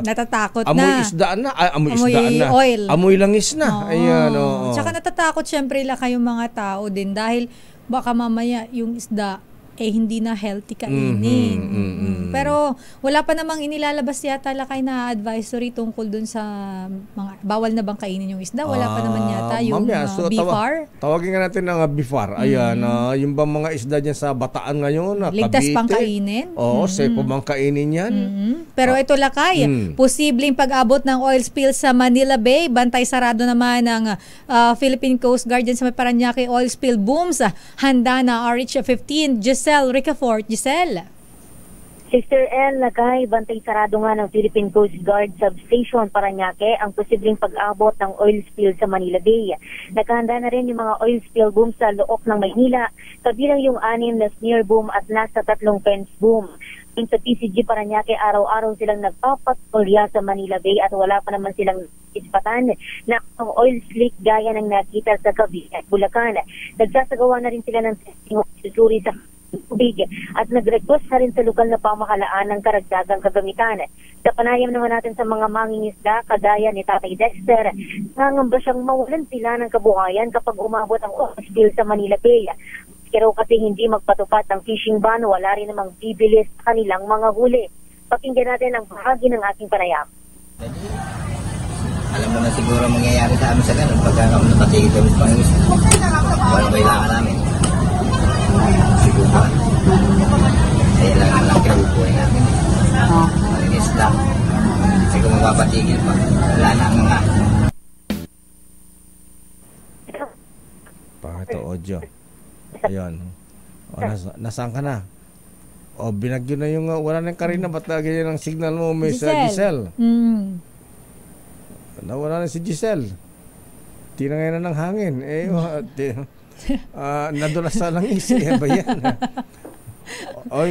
natatakot amoy na. isdaan na. Amoy Amoy isdaan na. oil. Amoy langis na. Oo. Ayan, oo. Tsaka natatakot syempre lang kayong mga tao din dahil baka mamaya yung isda hindi na healthy kainin. Pero wala pa namang inilalabas yata lakay na advisory tungkol dun sa mga bawal na bang kainin yung isda. Wala pa naman yata yung mamaya, BIFAR. Tawagin nga natin ng BIFAR. Ayan, yung bang mga isda dyan sa Bataan ngayon, Ligtas Cavite. pang kainin. Oo, safe pa bang kainin yan? Pero ito lakay, posibleng pag-abot ng oil spill sa Manila Bay. Bantay sarado naman ng Philippine Coast Guard dyan sa may Parañaque oil spill booms. Handa na RH-15. Giselle Ricafort. Giselle. Sister L, Lagay, bantay sarado nga ng Philippine Coast Guard Substation Parañaque ang posibleng pag-abot ng oil spill sa Manila Bay. Naghahanda na rin yung mga oil spill boom sa Looc ng Maynila, kabilang yung 6 na snare boom at nasa 3 fence boom. Yung sa PCG Parañaque, araw-araw silang nagpapatrolya sa Manila Bay at wala pa naman silang ispatan na ang oil slick gaya ng nakita sa Cavite at Bulacan. Nagsasagawa na rin sila ng susuri sa tubig at nag-request na rin sa lokal na pamahalaan ng karagdagang kagamitan. Sa panayam naman natin sa mga mangingisda, kagaya ni Tatay Dexter, nangangamba siyang mawalan sila ng kabuhayan kapag umabot ang oil spill sa Manila Bay. Pero kasi hindi magpatupad ang fishing ban, wala rin namang bibilis sa kanilang mga huli. Pakinggan natin ang bahagi ng ating panayam. Alam mo na siguro mangyayari sa amin sa ganun pagka kami napatigil kami sa pangisda. Walang kailangan namin. Siguro. Kailangan lang kinubuhay namin. Pangisda. Kasi kung mapapatigil pa, wala na ang mga. Pakito audio. Ayun. Nasaan ka na? Binagyo na yung wala nang Karina, ba't lagi ng signal mo, Miss Giselle? Nawala na si Giselle. Tinangay na ng hangin. Nadulas sa langis. Ba yan?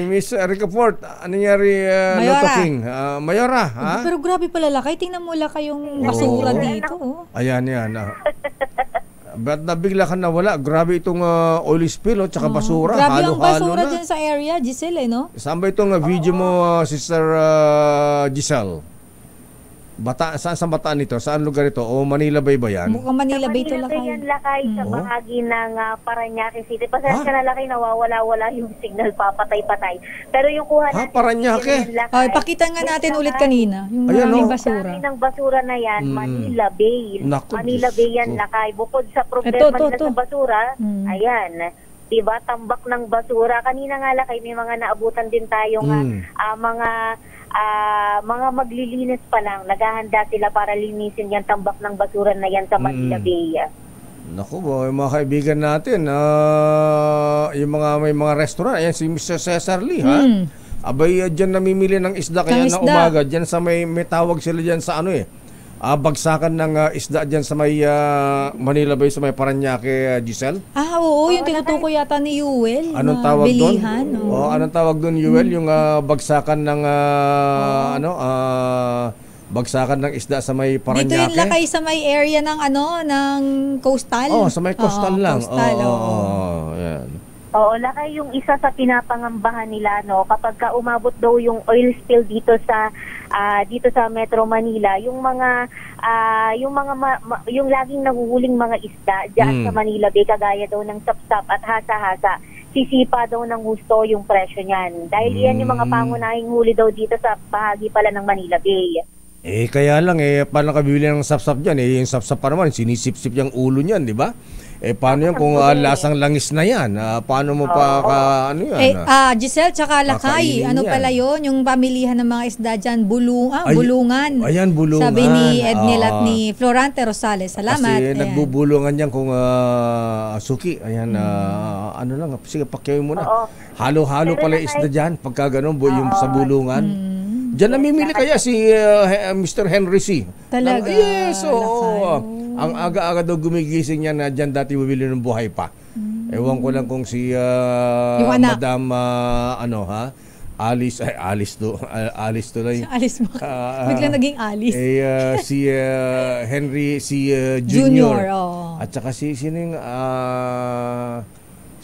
Miss Ricafort, ano nangyari Lotto King? Mayora, ha? Pero grabe pala lakay. Tingnan mo lakay yung basura dito. Ayan yan. Ba't nabigla ka nawala? Grabe itong oil spill at saka basura. Grabe ang basura na dyan sa area, Giselle, no? Saan ba itong video mo, Sister Giselle? Saan sa Bataan ito? Saan lugar ito? O Manila Bay ba yan? Mukhang Manila Bay ito Manila lakay. Bay yan lakay sa bahagi ng Parañaque City. Pasensya na lakay, nawawala-wala yung signal, papatay-patay. Pero yung kuha natin... Parañaque? Pakita nga natin ulit kanina. Yung maraming basura. Yung ng basura na yan, Manila Bay. Naku, Manila Bay yan lakay. Bukod sa problema nila sa basura, ayan, diba, tambak ng basura. Kanina nga lakay, may mga naabutan din tayo nga, mga maglilinis pa lang, naghahanda sila para linisin yung tambak ng basura na yan sa Manila Bay. Naku, yung mga kaibigan natin, yung may mga restaurant, ayan si Mr. Cesar Lee, ha? Abay, dyan namimili ng isda, kaya na umaga, dyan sa may tawag sila dyan sa bagsakan ng isda dyan sa may Manila Bay, sa may Parañaque, Giselle. Oo, yung tinutukoy yata ni Yuel. Anong tawag doon? Bilihan. Anong tawag doon, Yuel? Yung bagsakan ng bagsakan ng isda sa may Parañaque. Dito yung lakay sa may area ng ng coastal. Sa may coastal lang. Coastal, yan. Oo, lakay yung isa sa pinapangambahan nila, no, kapag ka umabot daw yung oil spill dito sa Metro Manila, yung mga yung laging nahuhuling mga isda diyan sa Manila Bay, kagaya daw ng sapsap at hasa-hasa, sisipa daw ng gusto yung presyo niyan. Dahil yan yung mga pangunahing huli daw dito sa bahagi pala ng Manila Bay. Kaya lang, paano ka bibili ng sapsap dyan? Yung sapsap pa naman, sinisip-sip yung ulo niyan, di ba? Paano yan kung lasang langis na yan? Paano mo yan? Giselle, tsaka lakay. Ano pala yun? Yung pamilihan ng mga isda dyan, bulungan. Ayan, bulungan. Sabi ni Ednel at ni Florante Rosales. Salamat. Kasi nagbubulungan yan kung suki. Ayan, lang. Sige, pakyawin mo na. Halo-halo pala isda dyan. Pagka ganun, yung sa bulungan. Diyan namimili kaya si Mr. Henry C. Talaga? Yes, oo. Ang aga-aga daw gumigising niya na dyan dati bumili ng buhay pa. Ewan ko lang kung si Madam Alice to lang. Alice mo. Biglang naging Alice. Si Henry C. Junior. Oh. At saka sino yung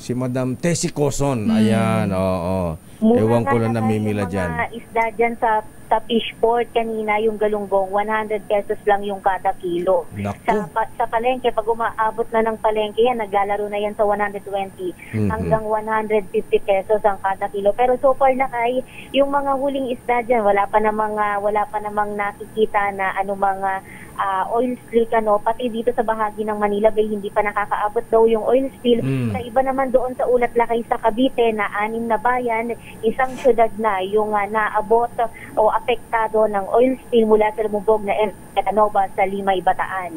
Si Madam Tessie Coson. Ayan, oo. Ewan ko lang namimila dyan. Yung mga isda dyan sa fishport kanina, yung galunggong, 100 pesos lang yung kada kilo. Sa palengke, pag umaabot na ng palengke yan, naglalaro na yan sa 120 hanggang 150 pesos ang kada kilo. Pero so far na yung mga huling isda dyan, wala pa namang nakikita na mga oil spill pati dito sa bahagi ng Manila Bay, hindi pa nakakaabot daw yung oil spill. Sa iba naman doon sa Ulat Lakay sa Cavite na 6 na bayan, isang syudad na yung naabot o apektado ng oil spill mula sa lumubog na Catanova sa Limay, Bataan.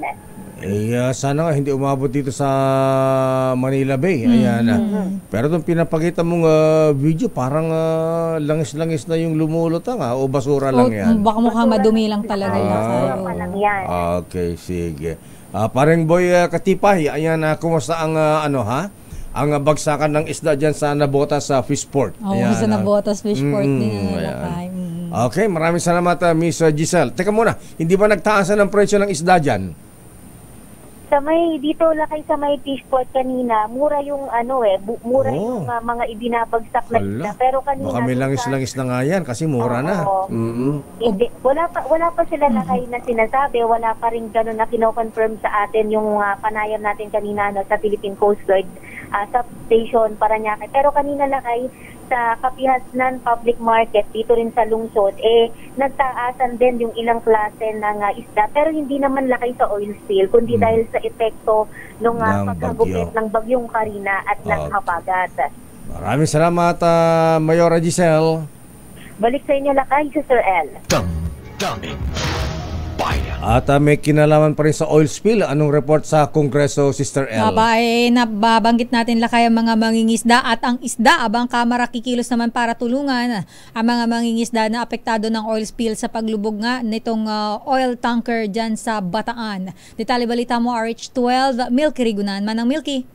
Sana nga hindi umabot dito sa Manila Bay. Ayan. Pero itong pinapakita mong video, parang langis-langis na yung lumulutang o basura lang yan? Baka mukhang madumi lang talaga yan. Okay, sige. Parang Boy Katipay, ayan, kumusta ang ang bagsakan ng isda dyan sa Nabotas sa Fishport? Ayan, sa Nabotas Fishport din. Okay, maraming salamat Miss Giselle. Teka muna, hindi ba nagtaasan ng presyo ng isda dyan? Dito lakay sa may fishport kanina, mura yung yung mga ibinabagsak na isda. Pero kanina baka may langis-langis na nga yan kasi mura na. Hindi, wala pa sila lakay na sinasabi, wala pa rin gano'n na kino-confirm sa atin yung panayam natin kanina sa Philippine Coast Guard substation Parañaque. Pero kanina lakay sa Kapihasnan Public Market dito rin sa lungsod, nagtaasan din yung ilang klase ng isda, pero hindi naman lakay sa oil spill, kundi dahil sa epekto ng pagkagupit ng bagyong Karina at ng habagat. Maraming salamat, Mayora Giselle. Balik sa inyo lakay, Sister L. Damdamin Bayan. At may kinalaman pa rin sa oil spill. Anong report sa Kongreso, Sister L? Nababanggit natin lakay ang mga mangingisda at ang isda. Abang Kamara kikilos naman para tulungan ang mga mangingisda na apektado ng oil spill sa paglubog nga nitong oil tanker dyan sa Bataan. Detalye balita mo, RH12, Milky Rigunan. Manang Milky.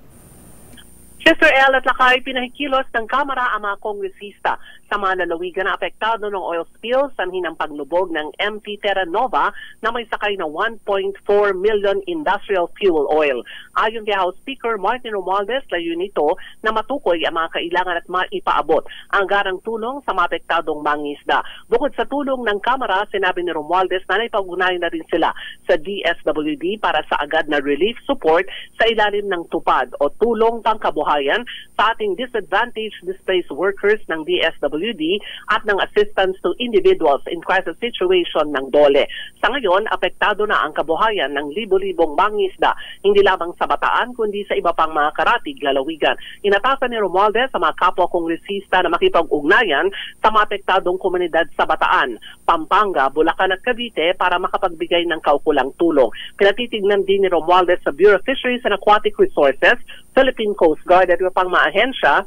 Sister L at lakay, pinahikilos ng Kamara ang mga kongresista sa mga lalawigan na apektado ng oil spill sanhin ang paglubog ng MT Terra Nova na may sakay na 1.4 million industrial fuel oil. Ayon kay House Speaker Martin Romualdez, layunin nito na matukoy ang mga kailangan at maipaabot ang garang tulong sa mga apektadong mangisda. Bukod sa tulong ng Kamara, sinabi ni Romualdez na naipag-ugnayan na rin sila sa DSWD para sa agad na relief support sa ilalim ng tupad o tulong pangkabuhayan sa ating disadvantaged displaced workers ng DSWD at ng assistance to individuals in crisis situation ng DOLE. Sa ngayon, apektado na ang kabuhayan ng libo-libong mangisda, hindi lamang sa Bataan kundi sa iba pang mga karatig lalawigan. Inatasan ni Romualdez sa mga kapwa-kongresista na makipag-ugnayan sa mga apektadong komunidad sa Bataan, Pampanga, Bulacan at Cavite para makapagbigay ng kaukulang tulong. Pinatitignan din ni Romualdez sa Bureau of Fisheries and Aquatic Resources, Philippine Coast Guard at iba pang mga ahensya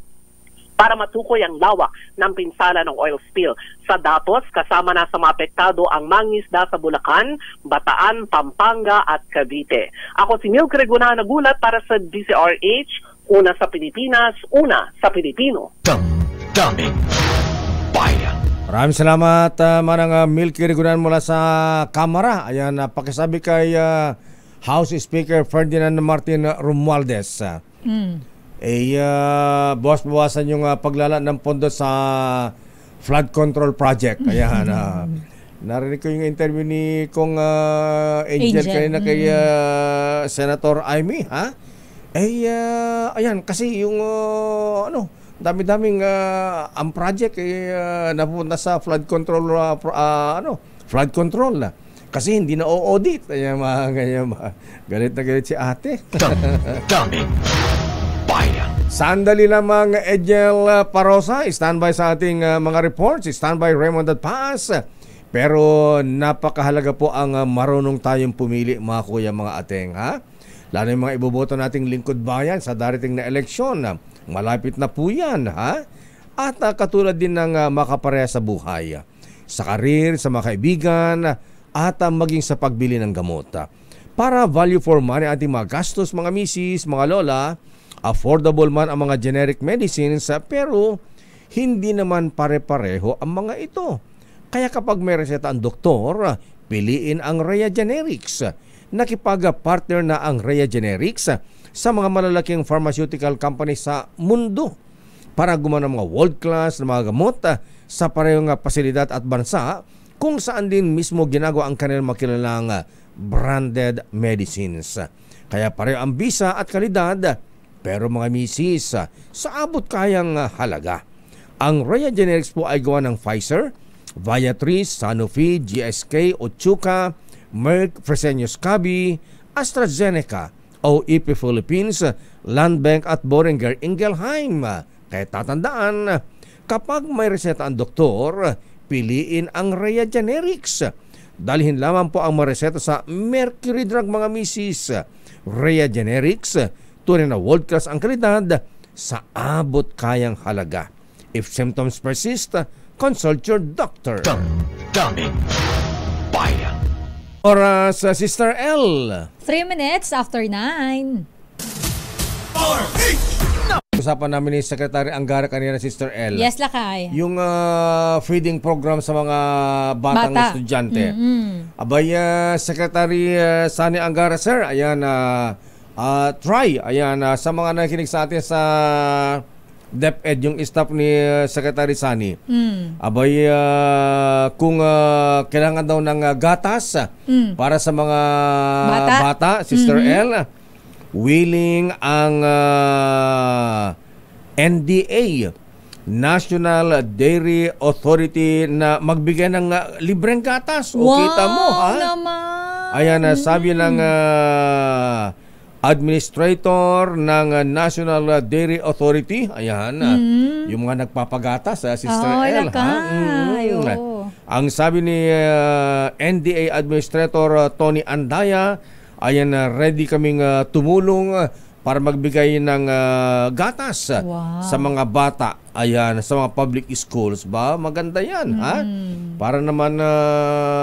para matukoy ang lawak ng pinsala ng oil spill. Sa datos, kasama na sa mga apektado ang mangisda sa Bulacan, Bataan, Pampanga at Cavite. Ako si Milky Rigunan, nagulat para sa DCRH, una sa Pilipinas, una sa Pilipino. Damdamin Bayan. Maraming salamat, Manang Milky Rigunan mula sa Kamara. Ayan, pakisabi kay House Speaker Ferdinand Martin Romualdez. Bawasan yung paglala ng pondo sa flood control project. Ayan, narinig ko yung interview ni Kong Angel kanina kay Senator Amy, ayan, kasi yung dami-daming ang project napunta sa flood control flood control kasi hindi na o-audit. Ayan, mga ganyan, galit na galit si ate. Damdamin Bayan. Sandali lamang, Edgel Parosa, standby sa ating mga reports, standby Raymond at Paz. Pero napakahalaga po ang marunong tayong pumili, mga kuya, mga ateng, lalo yung mga iboboto nating lingkod bayan sa darating na eleksyon. Malapit na po yan, At katulad din ng makapareha sa buhay, sa karir, sa mga kaibigan, at maging sa pagbili ng gamot. Para value for money ating mga gastos, mga misis, mga lola, affordable man ang mga generic medicines, pero hindi naman pare-pareho ang mga ito. Kaya kapag may reseta ang doktor, piliin ang Rhea Generics. Nakipag-partner na ang Rhea Generics sa mga malalaking pharmaceutical companies sa mundo para gumawa ng mga world-class na mga gamot sa parehong pasilidad at bansa kung saan din mismo ginagawa ang kanilang makilalang branded medicines. Kaya pareho ang bisa at kalidad, pero mga misis, sa abot kayang halaga. Ang Rhea Generics po ay gawa ng Pfizer, Viatris, Sanofi, GSK, Otsuka, Merck, Fresenius Kabi, AstraZeneca, OEP Philippines, Landbank at Boehringer Ingelheim. Kaya tatandaan, kapag may reseta ang doktor, piliin ang Rhea Generics. Dalhin lamang po ang mareseta sa Mercury Drug, mga misis. Rhea Generics, tunay na world-class ang kalidad sa abot kayang halaga. If symptoms persist, consult your doctor. Daming Bayan. Oras, Sister L. 3 minutes after 9. Usapan namin ni Secretary Angara kanina, Sister L. Yes, Lakay. Yung feeding program sa mga batang estudyante. Abay, Secretary Sani Angara, sir, ayan, try, ayan, sa mga nakikinig sa atin sa DepEd, yung staff ni Secretary Sani. Abay, kung kailangan daw ng gatas para sa mga bata, Sister L, willing ang NDA, National Dairy Authority, na magbigay ng libreng gatas. O kita mo, ha? Naman. Ayan, sabi ng administrator ng National Dairy Authority, ayan, yung mga nagpapagatas, Sister L, ha? Ang sabi ni NDA Administrator Tony Andaya, ayan, ready kaming tumulong para magbigay ng gatas sa mga bata. Ayan, sa mga public schools ba? Maganda yan, ha? Para naman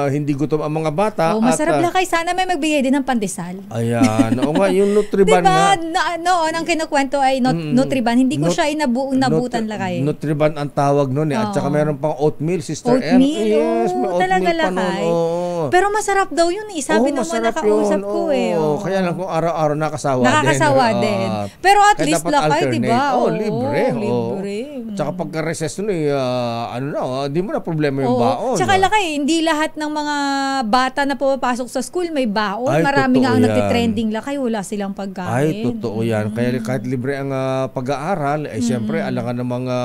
hindi gutom ang mga bata. Masarap lang kay sana may magbigay din ng pandesal. Ayan, oo nga, yung Nutriban diba, nga. Ang kinukwento ay Nutriban. Hindi ko siya nabutan lakay. Nutriban ang tawag nun, At saka meron pang oatmeal, Sister L. Yes, may oatmeal talaga lakay. Pero masarap daw yun, Sabi ng mga nakausap ko, Kaya lang kung araw-araw nakakasawa din. Pero at least lakay, diba? Libre. Tsaka pagka-recess nun, di mo na problema yung baon. Tsaka lakay, hindi lahat ng mga bata na pumapasok sa school may baon. Marami nga ang nagtitrending lakay, wala silang pagkain. Ay, totoo yan. Kaya kahit libre ang pag-aaral, siyempre, alangan ng mga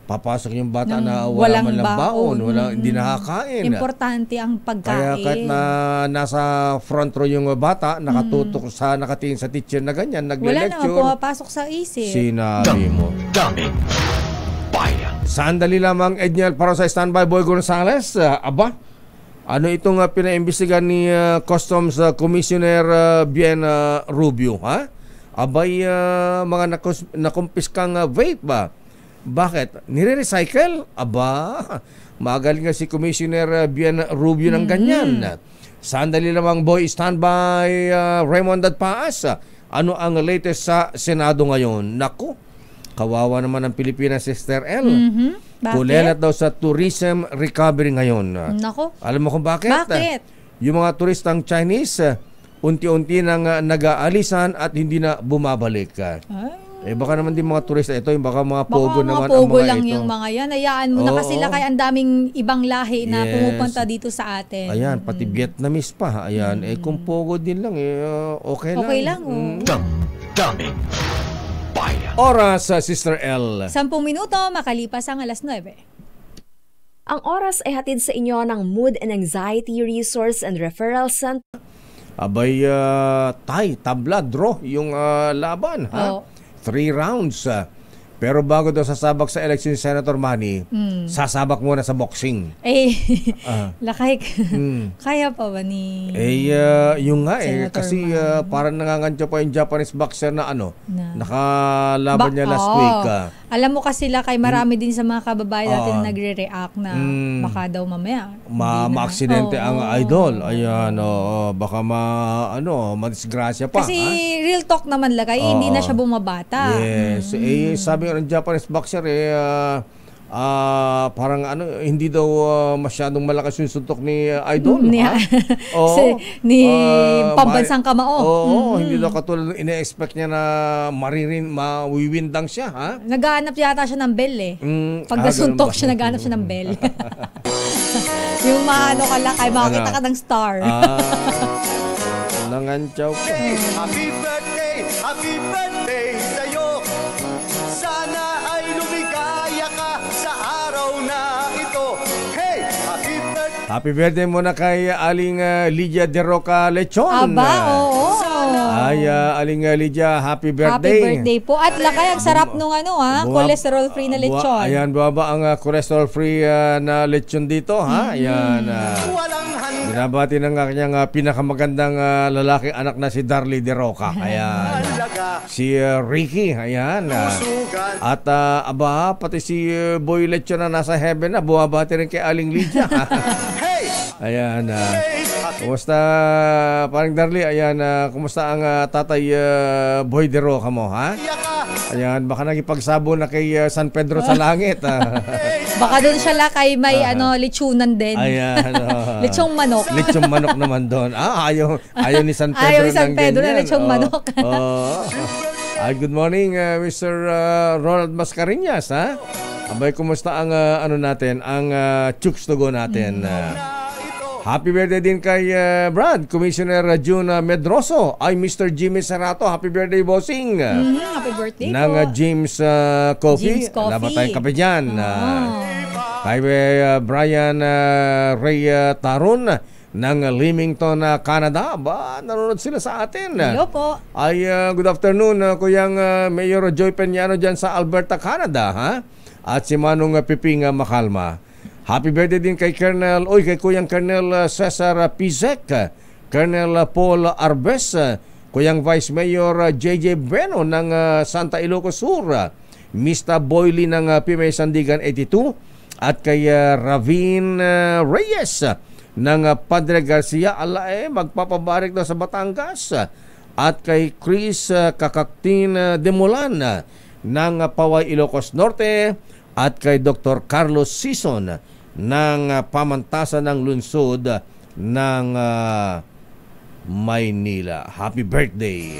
papasok yung bata na wala man lang baon, hindi nakakain. Importante ang pagkain. Kaya kahit na nasa front row yung bata, nakatutok nakatingin sa teacher na ganyan, nagle-lecture. Wala naman pumapasok sa isip. Sinabi mo. Daming Bayan. Sandali lamang, Edniel, para sa standby Boy Gonzales. Aba, ano itong pinaimbestigan ni Customs Commissioner Bien Rubio, ha? Abay, mga nakumpiskang vape ba? Bakit? Nire-recycle? Aba, magaling nga si Commissioner Bien Rubio ng ganyan. Sandali lamang, Boy, standby Raymond at Paas. Ano ang latest sa Senado ngayon? Naku, kawawa naman ang Pilipinas, Sister L. Kulelat daw sa tourism recovery ngayon. Nako. Alam mo kung bakit? Bakit? Yung mga turistang Chinese, unti-unti nang nag-aalisan at hindi na bumabalik. Baka naman din mga turista ito, baka mga pogo naman ang mga lang ito. yung mga yan. Hayaan mo na kasi kaya ang daming ibang lahi na pumupunta dito sa atin. Ayan, pati Vietnamese pa. Ayan, kung pogo din lang, okay lang. Okay lang, Daming Bayan. Oras, Sister L. 10 minuto, makalipas ang 9:00. Ang oras ay hatid sa inyo ng Mood and Anxiety Resource and Referral Center. Abay, tabla, draw yung laban, ha? 3 rounds. Pero bago daw sasabak sa election, Senator Manny, sasabak muna sa boxing. Lakay, kaya pa ba ni yung nga Senator kasi Manny? parang nangangancho pa yung Japanese boxer na nakalaban niya last week. Alam mo kasi lakay, marami din sa mga kababayan natin na nagre-react na baka daw mamaya ma-aksidente ang idol. Ayan, baka madisgrasya pa. Kasi real talk naman lakay, hindi na siya bumabata. Yes. Sabi nga ng Japanese boxer, parang hindi daw masyadong malakas yung suntok ni Idol. Ni pambansang kamao. Oo, hindi daw katulad ng ine-expect niya na mawiwindang siya, ha? Naghahanap yata siya ng bell eh. Pag nasuntok siya, naghahanap siya ng bell. Yung kalakay, makakita ka ng star. Nangantsaw pa. Happy birthday sa'yo. Sana ay lumigaya ka sa araw na ito. Hey, happy birthday. Happy birthday muna kay Aling Lydia De Roca Lechon. Aba, oo. Ay, Aling Lydia, happy birthday. Happy birthday po. At lakay, ang sarap nung cholesterol-free na lechon. Ayan, baba ang cholesterol-free na lechon dito, ha? Ayan. Binabati ng kanyang pinakamagandang lalaking anak na si Darly De Roca. Ayan. Si Ricky, ayan. At pati si Boy Lechon na nasa heaven na, buwabati rin kay Aling Lydia. Ayan. Kumusta, parang Darly? Ayan, kumusta ang tatay Boy De Roca mo, ha? Ayan, baka nagipagsabo na kay San Pedro sa langit. Baka doon siya lakay may lechonan din. Ayan. Lechong manok. Lechong manok naman doon. Ayaw ni San Pedro. Ayaw ni San Pedro na lechong manok. Good morning, Mr. Ronald Mascareñas, ha? Abay, kumusta ang natin, ang Chooks to Go natin? Happy birthday din kay Brad, Commissioner June Medroso. Ay, Mr. Jimmy Sarato. Happy birthday, bossing. Happy birthday ng po. James Coffee. James Coffee. Dapat tayong kape dyan. Kay Brian Ray Taron ng Leamington, Canada. Nanonood sila sa atin. Hello po. Ay, good afternoon, Kuyang Mayor Joy Peñano dyan sa Alberta, Canada. Ha? At si Manong Piping Makalma. Happy birthday din kay kay Kuyang Colonel Cesar Pizek, Colonel Paul Arbes, Kuyang Vice Mayor JJ Bueno ng Santa Ilocos Sur, Mr. Boyli ng Pimay Sandigan 82, at kay Ravin Reyes ng Padre Garcia, magpapabarik daw sa Batangas, at kay Chris Kakaktin Demolan ng Paway Ilocos Norte, at kay Dr. Carlos Sison ng pamantasan ng lungsod ng Maynila. Happy birthday!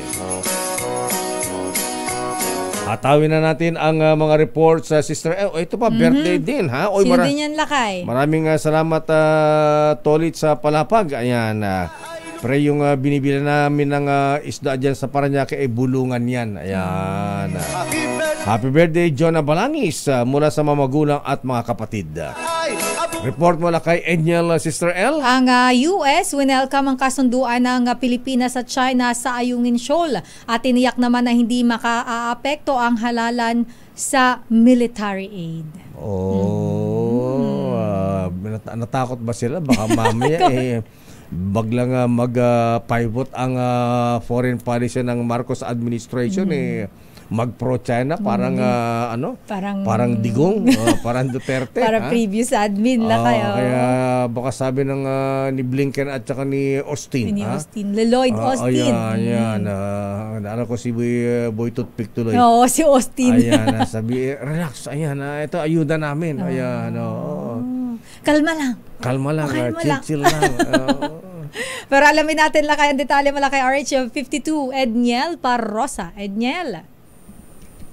Hatawin na natin ang mga reports sa Sister ito pa, birthday din, ha? Sino din yan, lakay? Maraming salamat, Tolit, sa palapag. Ayan, pre, yung binibili namin ng isda dyan sa Parañaque ay bulungan yan. Ayan. Happy birthday, Jonah Balangis, mula sa mga magulang at mga kapatid. Report mula kay Edniel, Sister L. Ang US, winelcome ang kasunduan ng Pilipinas at China sa Ayungin Shoal at tiniyak naman na hindi makaaapekto ang halalan sa military aid. Natakot ba sila? Baka mamaya baglang mag-pivot ang foreign policy ng Marcos administration mag-pro-China, parang parang digong, parang Duterte. Para previous admin kayo. Kaya baka sabi ng ni Blinken at saka ni Austin. Lloyd Austin. Ayan. Naalala ko si Boy Toothpick tuloy. Oo, si Austin. Ayan, sabi, relax, ayan, ito ayuda namin. Ayan, Kalma lang. Kalma lang, chill lang. Pero alamin natin lakay ang detalye mula kay RH52, Edniel Parrosa. Edniel.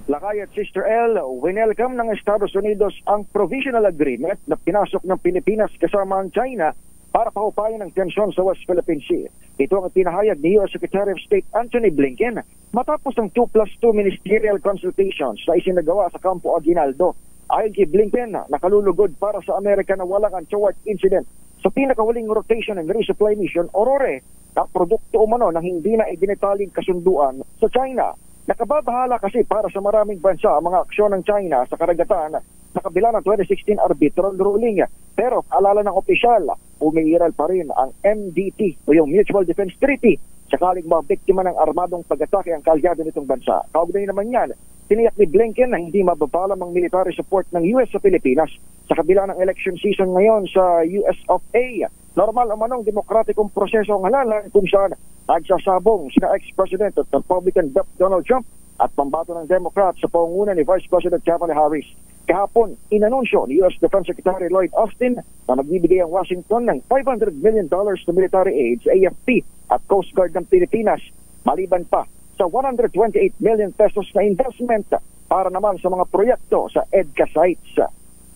Lakay at Sister L, winelcome ng Estados Unidos ang provisional agreement na pinasok ng Pilipinas kasama ang China para pahupayan ang tensyon sa West Philippine Sea. Ito ang pinahayag ni U.S. Secretary of State Anthony Blinken matapos ang 2+2 ministerial consultations na isinagawa sa Campo Aguinaldo. Ayon kay Blinken, nakalulugod para sa Amerika na walang untoward incident sa pinakahuling rotation and resupply mission o RORE na produkto umano ng hindi na idinetaling kasunduan sa China. Nakababahala kasi para sa maraming bansa ang mga aksyon ng China sa karagatan sa kabila ng 2016 arbitral ruling. Pero alala ng opisyal, umiiral pa rin ang MDT o yung Mutual Defense Treaty sakaling mga biktima ng armadong pag-atake ang kalyado nitong bansa. Kaugnay naman yan, tiniyak ni Blinken na hindi mababalam ang military support ng US sa Pilipinas sa kabila ng election season ngayon sa US of A. Normal umanong demokratikong proseso ang halalan kung saan nagsasabong sina ex-president at Republican Donald Trump at pambato ng Democrat sa pangunguna ni Vice President Kamala Harris. Kahapon, inanunsyo ni U.S. Defense Secretary Lloyd Austin na magbibigay ang Washington ng $500 million na military aid sa AFP at Coast Guard ng Pilipinas, maliban pa sa 128 million pesos na investment para naman sa mga proyekto sa EDCA sites.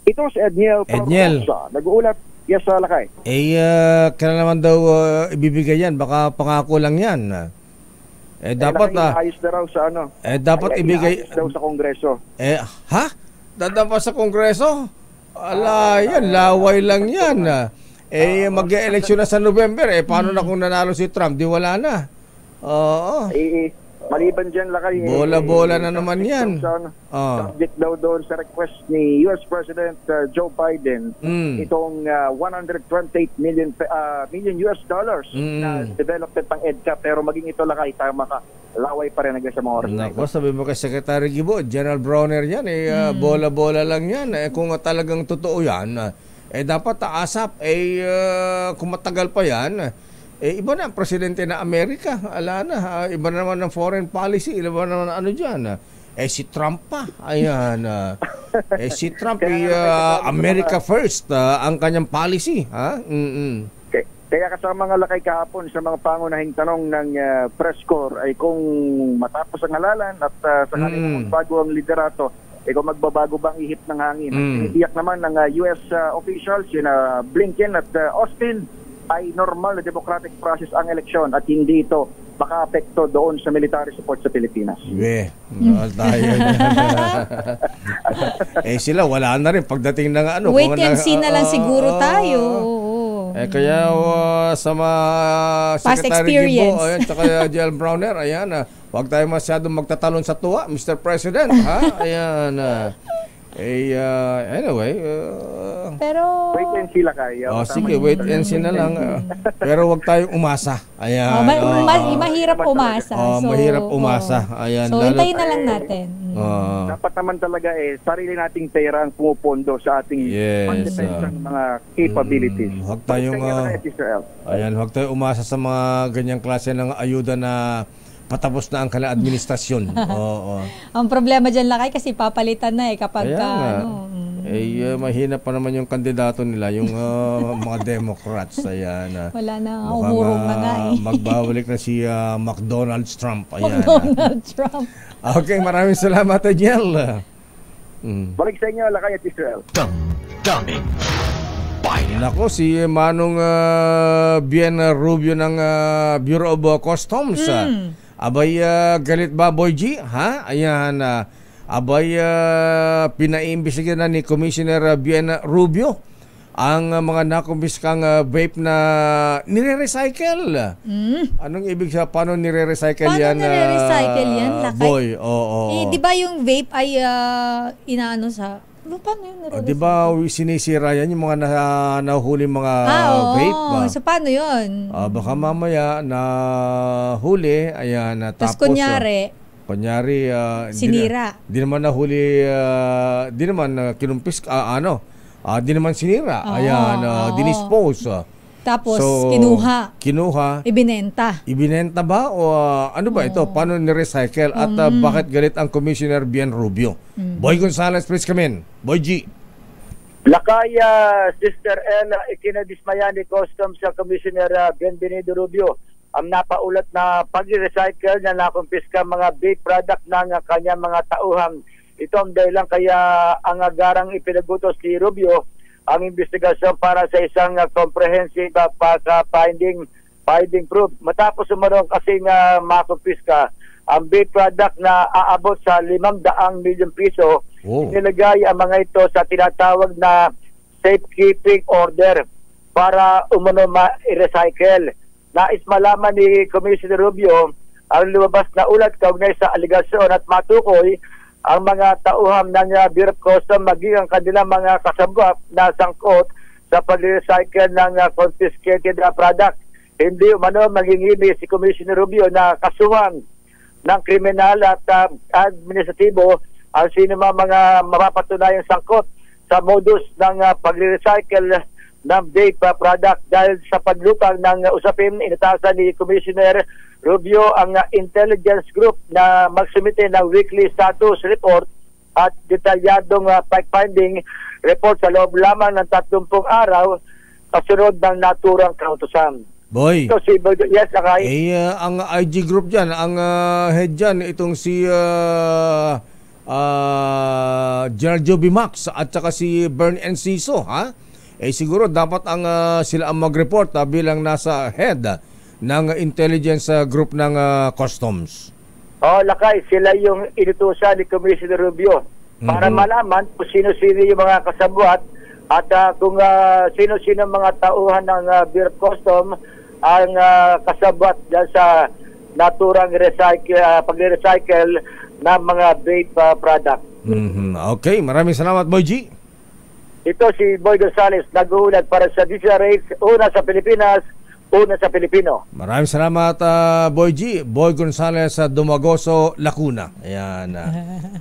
Ito si Edniel. Nag-uulat. Yes, Lakay. Kailan naman daw ibibigay yan? Baka pangako lang yan. Dapat ayos na raw sa ano. Dapat ibigay daw sa Kongreso. Ha? Dadampas sa Kongreso? Ala, yan, laway lang yan. Mag-eleksyon na sa November. Paano na kung nanalo si Trump? Di wala na. Oo. Maliban dyan, Lakay. Bola-bola na naman yan. Subject daw doon sa request ni U.S. President Joe Biden, itong 128 million US dollars na development pang EDCA. Pero maging ito, Lakay, tama ka. Laway pa rin hanggang sa mga oras na ito. Sabi mo kay Secretary Gibo, General Browner yan, bola-bola lang yan. Kung talagang totoo yan, dapat ASAP, kung matagal pa yan, iba na ang presidente na Amerika. Ala na, iba na naman ang foreign policy, iba na naman ano dyan. Si Trump pa, ayan. Si Trump, America first, ang kanyang policy. Ha? Kaya kasama nga, Lakay, kahapon sa mga pangunahing tanong ng press corps ay kung matapos ang halalan at sakaling bago ang liderato, kung magbabago bang ihip ng hangin. Tiniyak naman ng US officials, yun Blinken at Austin, ay normal na democratic process ang eleksyon at hindi ito maka-apekto doon sa military support sa Pilipinas. Tayo sila wala na rin pagdating ng ano. Wait and see na lang siguro tayo. Kaya sa mga past experience Gibo, tsaka General Browner, ayan, huwag tayo masyadong magtatalon sa tuwa, Mr. President, ha? Ayan. Anyway, pero wait and see, Lakay. Sige, wait and see na lang. Pero wag tayong umasa. Ayan. Mahirap umasa. Mahirap umasa. Ayan. So, hintayin na lang natin. Dapat naman talaga sarili nating pera ang pumupondo sa ating pang-defense mga capabilities. Huwag tayong huwag tayong umasa sa mga ganyang klase ng ayuda na patapos na ang kanilang administrasyon. Ang problema dyan, Lakay, kasi papalitan na kapag mahina pa naman yung kandidato nila, yung mga Democrats. Ayan. Wala na, umurong na nga magbabalik na si McDonald Trump. Ayan. McDonald Trump. Okay, maraming salamat, Adjel. Balik sa inyo, Lakay at Israel. Damdamin Bayan. Nako, si Manong Bien Rubio ng Bureau of Customs. Abay, galit ba, Boy G? Ha? Ayan. Abay, pinaimbestigahan na ni Commissioner Bien Rubio ang mga nakumpiskang vape na nire-recycle. Anong ibig sabihin? Paano nire-recycle yan? Paano nire-recycle yan, Lakay? Boy, di ba yung vape ay inaano sa... Paano yun nire-recycle? Di ba sinisira yan yung mga nahuli mga vape? So paano yun? Baka mamaya na huli, ayan. Tapos kunyari, sinira. Di naman nahuli, di naman kinumpis, di naman sinira. Ayan, dinispose. Tapos kinuha. Ibinenta ba? O ano ba ito? Paano ni-recycle? At bakit galit ang Commissioner Bien Rubio? Boy Gonzales, please come in. Boy G. Lakay, Sister L, ikinadismaya ni Customs sa Commissioner Bienvenido Rubio ang napaulat na pag-recycle na nakumpiska mga vape product ng kanyang mga tauhang. Ito ang dahilan kaya ang agarang ipinagutos ni Rubio ang investigasyon para sa isang comprehensive finding proof. Matapos umarong kasing makumpiska ang vape product na aabot sa 500 milyon piso, nilagay ang mga ito sa tinatawag na safekeeping order para umano ma-recycle. Nais malaman ni Commissioner Rubio ang lumabas na ulat kaugnay sa aligasyon at matukoy ang mga tauhan ng Bureau of Customs maging ang kanilang mga kasabwat na sangkot sa pag-recycle ng confiscated product. Hindi umano magingimi si Commissioner Rubio na kasuhan ng kriminal at administratibo ang sino mga mapapatunayang sangkot sa modus ng pag-recycle ng vape product. Dahil sa paglutang ng usapin, inatasan ni Commissioner Rubio ang intelligence group na magsumite ng weekly status report at detalyadong fact-finding report sa loob lamang ng 30 araw kasunod ng naturang kautusan. Boy. So, yes, Lakay. Ang IG group dyan, ang head dyan, itong si General Joby Max at saka si Bern Enciso, ha? Siguro dapat sila ang mag-report bilang nasa head ng intelligence group ng customs. Lakay, sila yung inutusan ni Commissioner Rubio para malaman kung sino-sino yung mga kasabwat at kung sino-sino mga tauhan ng Bureau of Customs ang kasabwat dyan sa naturang pag-recycle ng mga vape product. Okay, maraming salamat, Boy G. Ito si Boy Gonzales, nag-uulat para sa DZRH, una sa Pilipinas, una sa Pilipino. Maraming salamat, Boy G. Boy Gonzales sa Dumagoso, Lacuna. Ayan,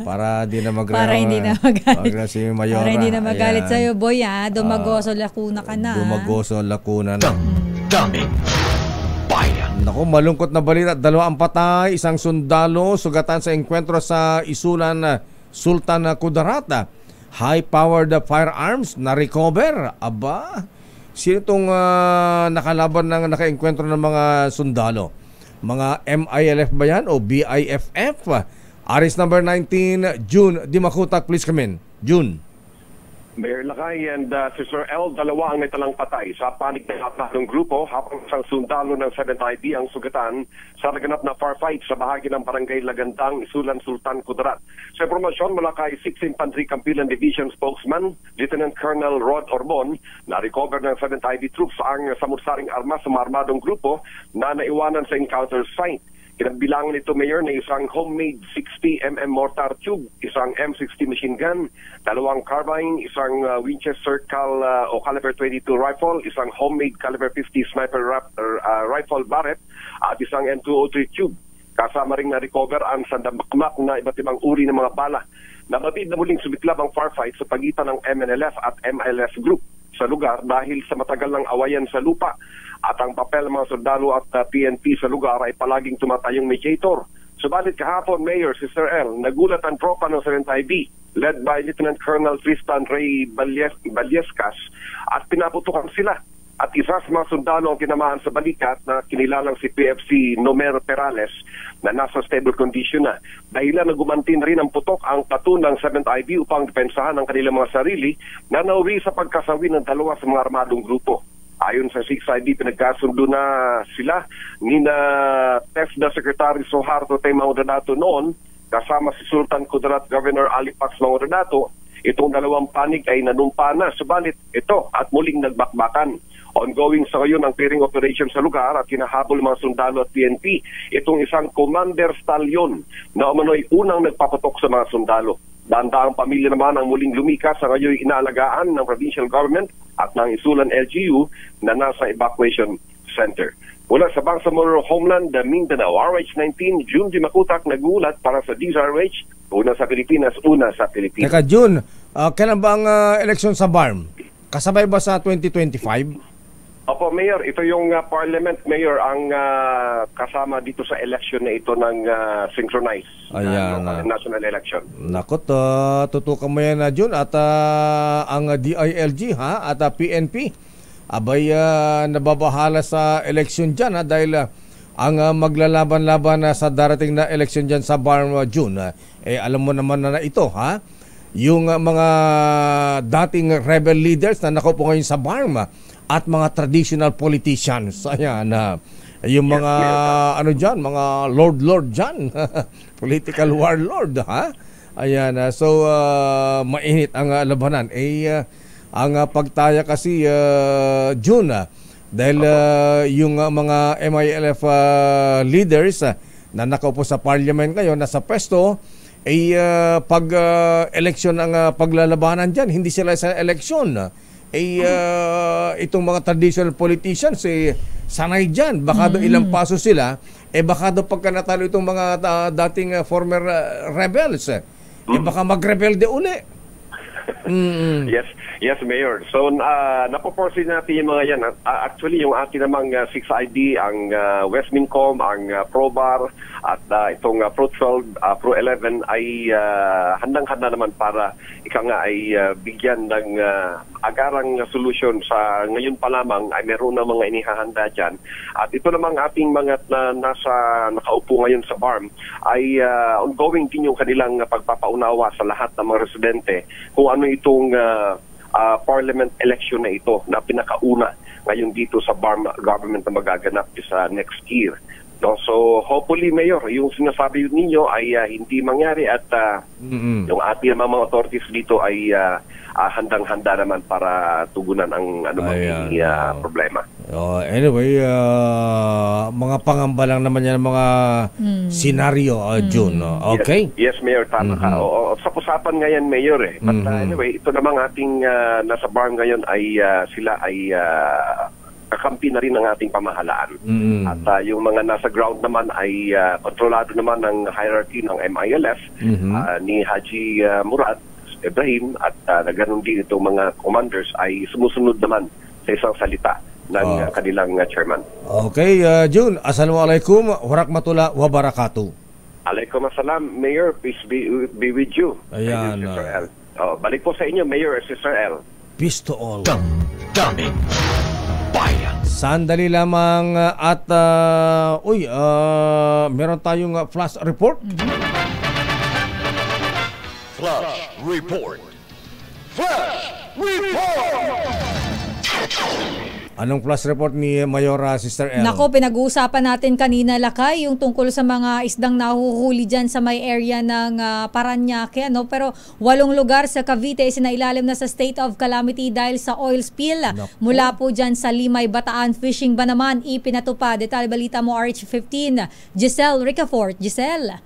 para di na para hindi na magalit. Si Mayora. Para hindi na magalit sa'yo, Boy, Dumagoso, Lacuna ka na. Dumagoso, Lacuna na. Daming bayan. Naku, malungkot na balita. 2 ang patay, 1 sundalo, sugatan sa engkwentro sa Isulan, Sultan Kudarat. High-powered firearms na recover. Aba, sino itong nakalaban ng naka-engkwentro ng mga sundalo? Mga MILF ba yan o BIFF? Aris number 19, June Dimakutak, please come in. June. Mayor Lakay and Sister L, 2 ang naitalang patay sa panig ng ng grupo habang isang sundalo ng 7th IB ang sugatan sa naganap na firefight sa bahagi ng Barangay Lagandang, Isulan, Sultan Kudarat. Sa impormasyon mula kay 6th Infantry Campilan Division spokesman, Lieutenant Colonel Rod Orbon, na-recover ng 7th IB troops ang samursaring armas sa armadong grupo na naiwanan sa encounter site. Kinabilangan nito, Mayor, na isang homemade 60mm mortar tube, isang M60 machine gun, 2 carbine, isang Winchester caliber 22 rifle, isang homemade caliber 50 sniper rifle barret, at isang M203 tube. Kasama ring na-recover ang sandamakmak na iba't ibang uri ng mga bala. Nabatid na muling sumiklab ang firefight sa pagitan ng MNLF at MILF group sa lugar dahil sa matagal ng awayan sa lupa. At ang papel ng mga sundalo at PNP sa lugar ay palaging tumatayong mediator. Subalit kahapon, Mayor, Sister L, nagulat ang tropa ng 7th IB led by Lieutenant Colonel Tristan Ray Baliescas at pinaputukan sila. At isa sa mga sundalo ang tinamaan sa balikat na kinilalang si PFC Nomer Perales na nasa stable condition na. Dahilan na gumantin rin ang putok ang platoon ng 7th IB upang depensahan ang kanilang mga sarili na nauwi sa pagkasawi ng 2 sa mga armadong grupo. Ayon sa 6th IB, pinagkasundo na sila ni na TESDA Secretary Soharto Tay Mauronato noon kasama si Sultan Kudarat Governor Alipax Mauronato. Itong 2 panig ay nanumpa na, subalit ito at muling nagbakbakan. Ongoing sa ngayon ang clearing operation sa lugar at kinahabol mga sundalo at PNP. Itong isang commander stallion na umano'y unang nagpapatok sa mga sundalo. Daang pamilya naman ang muling lumikas sa ngayon inaalagaan ng provincial government at ng Isulan LGU na nasa evacuation center. Mula sa Bangsamoro Homeland, Mindanao, RH19, June Dimakutak, nagulat para sa DZRH, una sa Pilipinas, una sa Pilipinas. Teka, June, kailan ba ang eleksyon sa BARM? Kasabay ba sa 2025? Opo, Mayor, ito yung Parliament, Mayor, ang kasama dito sa election na ito ng synchronized national election. Nakot, tutukan mo yan na, June, at ang DILG at PNP abay nababahala sa election dyan dahil ang maglalaban-laban sa darating na election dyan sa BARM, June. Alam mo naman na ito, yung mga dating rebel leaders na nakaupo ngayon sa BARM at mga traditional politicians. Ayan, yung mga mga lord dyan, political warlord, Ayan, so mainit ang labanan. Ang pagtaya kasi June, dahil yung mga MILF leaders na nakaupo sa parliament ngayon, nasa pwesto, pag eleksyon ang paglalabanan dyan, hindi sila sa eleksyon. Itong mga traditional politicians sanay dyan, baka do ilang paso sila, baka do pagka natalo itong mga dating former rebels, baka mag-rebelde uli. Yes, Mayor. So, napoporsin natin yung mga yan. Actually, yung ating namang 6ID, ang Westmincom, ang Probar, at itong Pro12, Pro11 ay handang-handa naman para ay bigyan ng agarang solusyon sa ngayon pa lamang ay meron na mga inihahanda dyan. At ito namang ating mga nakaupo ngayon sa farm ay ongoing din yung kanilang pagpapaunawa sa lahat ng mga residente kung ano itong parliament election na ito na pinakauna ngayon dito sa BARM government na magaganap sa next year. No? So hopefully, Mayor, yung sinasabi ninyo ay hindi mangyari at yung ating mga authorities dito ay handang-handa naman para tugunan ang problema. Anyway, mga pangamba lang naman yan, mga senaryo, June. Okay? Yes, Mayor, tama ka. Sa-usapan ngayon, Mayor. But anyway, ito namang ating nasa BARM ngayon ay sila ay kakampi na rin ng ating pamahalaan. At yung mga nasa ground naman ay kontrolado naman ng hierarchy ng MILF ni Haji Murad Ibrahim at ganoon din itong mga commanders ay sumusunod naman sa isang salita ng kanilang chairman. Okay, June, assalamualaikum warahmatullahi wabarakatuh. Alaikum assalam, Mayor, peace be with you. Ayan. Sister L. Balik po sa inyo, Mayor, Sister L. Peace to all. Damdamin Bayan. Sandali lamang at meron tayong flash report. Flash Report. Flash Report. Anong flash report ni Mayora, Sister L? Nako, pinag-uusapan natin kanina, Lakay, yung tungkol sa mga isdang nahuhuli dyan sa may area ng Parañaque. Pero 8 lugar sa Cavite sinailalim na sa state of calamity dahil sa oil spill. Mula po dyan sa Limay, Bataan, fishing ba naman ipinatupad. Detalye balita mo, RH15. Giselle Ricafort. Giselle.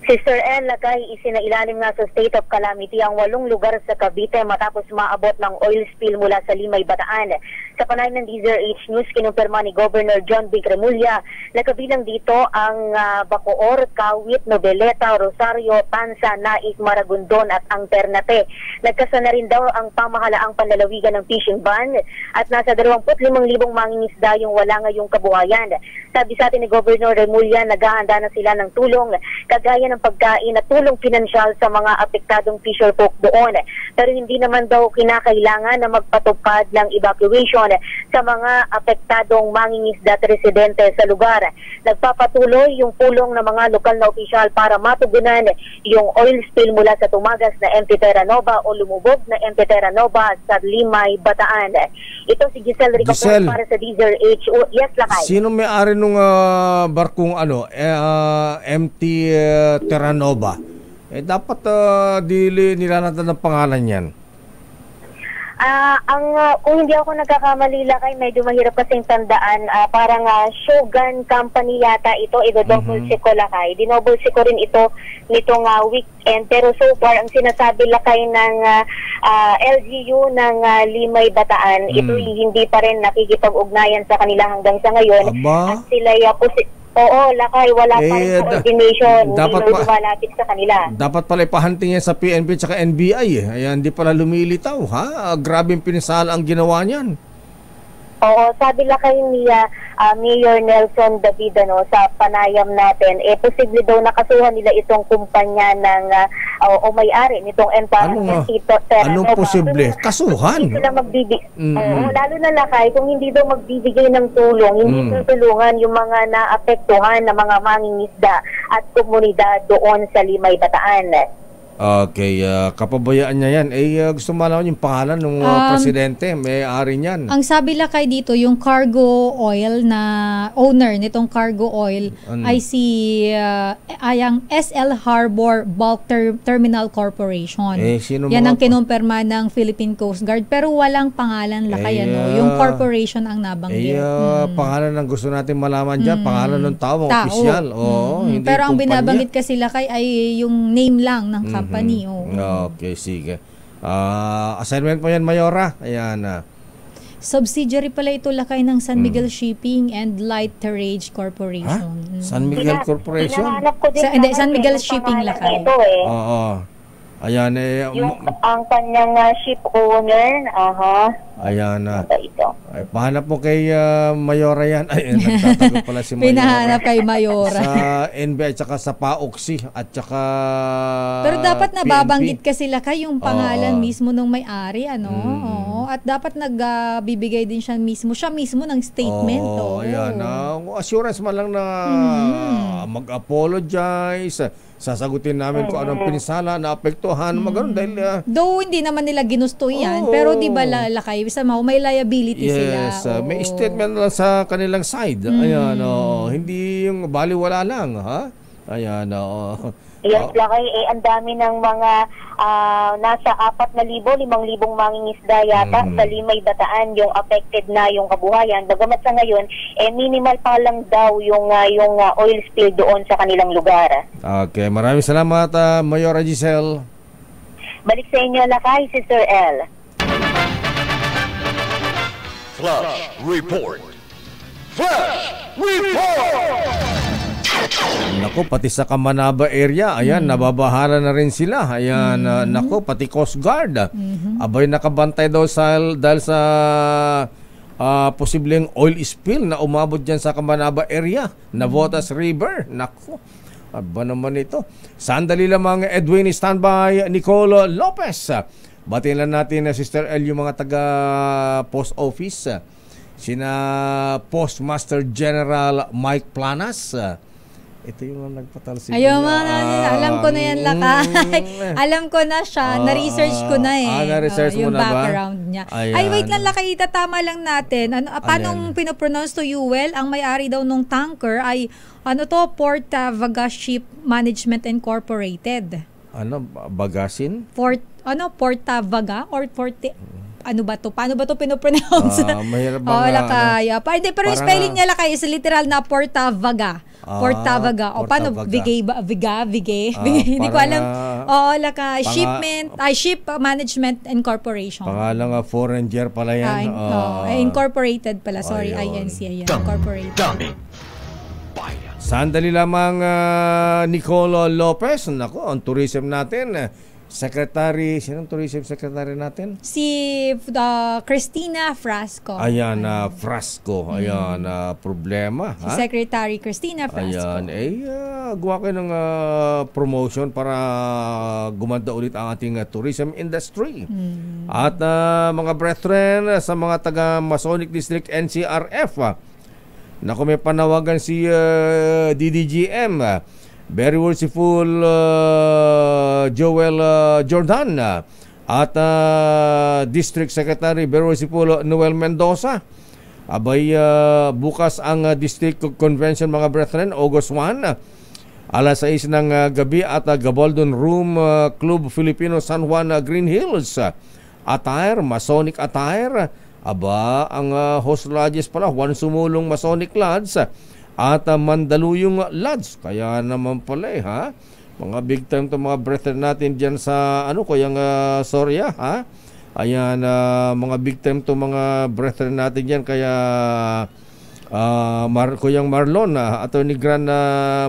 Sister L, Lakay, isinailalim nga sa state of calamity ang 8 lugar sa Cavite matapos maabot ng oil spill mula sa Limay, Bataan. Sa panay ng DZRH News, kinumpirma ni Governor John B. Remulla na kabilang dito ang Bacoor, Kawit, Noveleta, Rosario, Tansa, Naik, Maragondon at ang Ternate. Nagkasa na rin daw ang pamahalaang panlalawigan ng fishing ban at nasa 25,000 mangingisda yung wala ngayong kabuhayan. Sabi sa atin ni Governor Remulla, naghahanda na sila ng tulong kagaya ng pagkain at tulong pinansyal sa mga apektadong fisher folk doon. Pero hindi naman daw kinakailangan na magpatupad ng evacuation sa mga apektadong mangingisda at residente sa lugar. Nagpapatuloy yung pulong ng mga lokal na opisyal para matugunan yung oil spill mula sa tumagas na MP Terra Nova o lumubog na MP Terra Nova sa Limay, Bataan. Ito si Giselle Ricafort para sa DZRH. Yes, Lakay. Sino may-ari nung barkong MT Terra Nova? Dapat dili nilalatan ng pangalan yan. Kung hindi ako nagkakamali, Lakay, medyo mahirap kasing tandaan. Parang Shogun Company yata ito. Double check ko, Lakay. Dinoble check ko rin ito nitong weekend. Pero so far, ang sinasabi, Lakay, ng LGU ng Limay, Bataan, ito hindi pa rin nakikipag-ugnayan sa kanila hanggang sa ngayon. At sila oo, Lakay, wala pa rin coordination. Dapat lumalapit sa kanila. Dapat pala ipahanting yan sa PNP at NBI. Ayan, hindi pala lumilitaw. Grabe yung pinisala ang ginawa niyan. Oo, sabi Lakay ni Mayor Nelson David sa panayam natin, posible daw nakasuhan nila itong kumpanya ng o may-ari nitong Environment Terra Nova. Anong posible? Kasuhan? Hindi sila lalo na, Lakay, kung hindi daw magbibigay ng tulong, hindi tutulungan yung mga naapektuhan na mga mangingisda at komunidad doon sa Limay, Bataan. Okay, kapabayaan niya yan. Gusto malaman yung pangalan ng presidente, may-ari niyan. Ang sabi Lakay dito, yung cargo oil na owner nitong cargo oil ay si ang SL Harbor Bulk Terminal Corporation. Yan ang kinumpirma ng Philippine Coast Guard, pero walang pangalan, Lakay. Yung corporation ang nabanggit. Pangalan ang gusto natin malaman dyan, pangalan ng tao, opisyal. Hindi pero ang kumpanya. binabanggit kasi, Lakay, ay yung name lang ng company. Okay, sige. Assignment mo yan, Mayora. Ayan. Subsidiary pala ito, Lakay, ng San Miguel Shipping and Light Terrage Corporation. San Miguel Corporation? San Miguel Shipping, Lakay. Oo. Ayan Ang kanyang ship owner, ayan ito. Ay, pahanap mo kay Mayora yan. Ay, nagtatago pala si Mayora. Pinahanap kay Mayora. Sa NBI at saka sa PAOXI at saka Pero dapat nababanggit PNP. kasi Lakay yung pangalan mismo ng may-ari, Oo. At dapat nagbibigay din siya mismo ng statement. Ayan. Assurance man lang na mag-apologize. Sasagutin namin kung anong pinsala na apektuhan. Magano'n dahil... Though hindi naman nila ginusto yan, pero di ba Lakay, somehow may liability sila. Yes, may statement lang sa kanilang side. Ayan, hindi yung baliwala lang, ha? Ayan, Yes, Lakay, ang dami ng mga nasa 4,000, 5,000 mangingisda yata sa Limay Bataan yung affected na yung kabuhayan. Bagamat sa ngayon, minimal pa lang daw yung oil spill doon sa kanilang lugar. Okay, maraming salamat, Mayora Giselle. Balik sa inyo, Lakay, Sister L. Flash Report. Flash Report! Nako, pati sa Kamanaba area, ayan, nababahala na rin sila. Ayan, nako, pati Coast Guard. Abay, nakabantay daw dahil sa posibleng oil spill na umabot dyan sa Kamanaba area, Navotas River. Nako, aba naman ito. Sandali lamang, Edwin, standby, Nicole Lopez. Batiin lang natin, Sister L, yung mga taga post office. Sina Postmaster General Mike Planas. Ito yung nagpatalsik. Alam ko na yan, Lakay. Alam ko na siya. Na-research ko na na-research mo yung na ba? background niya. Ayan. Ay, wait lang, Lakay. Itatama lang natin. Paano pinopronounce to you? Well, ang may-ari daw nung tanker ay Port Vaga Ship Management Incorporated. Bagasin? Port Vaga or ano ba to? Paano ba to pinopronounce? Mahirap bang Lakay. Pero yung spelling niya, Lakay, is literal na Portavaga. Portavaga. Paano? Viga? Hindi ko alam. Lakay. Ship Management Incorporation. Pangalang foreigner pala yan. Incorporated pala. Sorry, INC. Incorporated. Sandali lamang, Nicolo Lopez. Nako, ang tourism natin. Secretary, sinong tourism secretary natin? Si Christina Frasco. Ayan, Frasco. Ayan, problema. Si Secretary Christina Frasco. Ayan, gawa kayo ng promotion para gumanda ulit ang ating tourism industry. At mga brethren sa mga taga Masonic District NCRF, naku, may panawagan si DDGM, very worshipful Joel Jordan at District Secretary very worshipful Noel Mendoza. Abay, bukas ang District Convention, mga brethren, August 1, alas 6 ng gabi at Gabaldon Room, Club Filipino San Juan, Green Hills. Attire, Masonic attire. Aba, ang host lodges pala, Juan Sumulong Masonic Lodge at Mandaluyong Lodge. Kaya naman pala mga big time to mga brethren natin dyan sa kuyang Soria, ayan, mga big time to mga brethren natin dyan. Kaya kuyang Marlon, Attorney Gran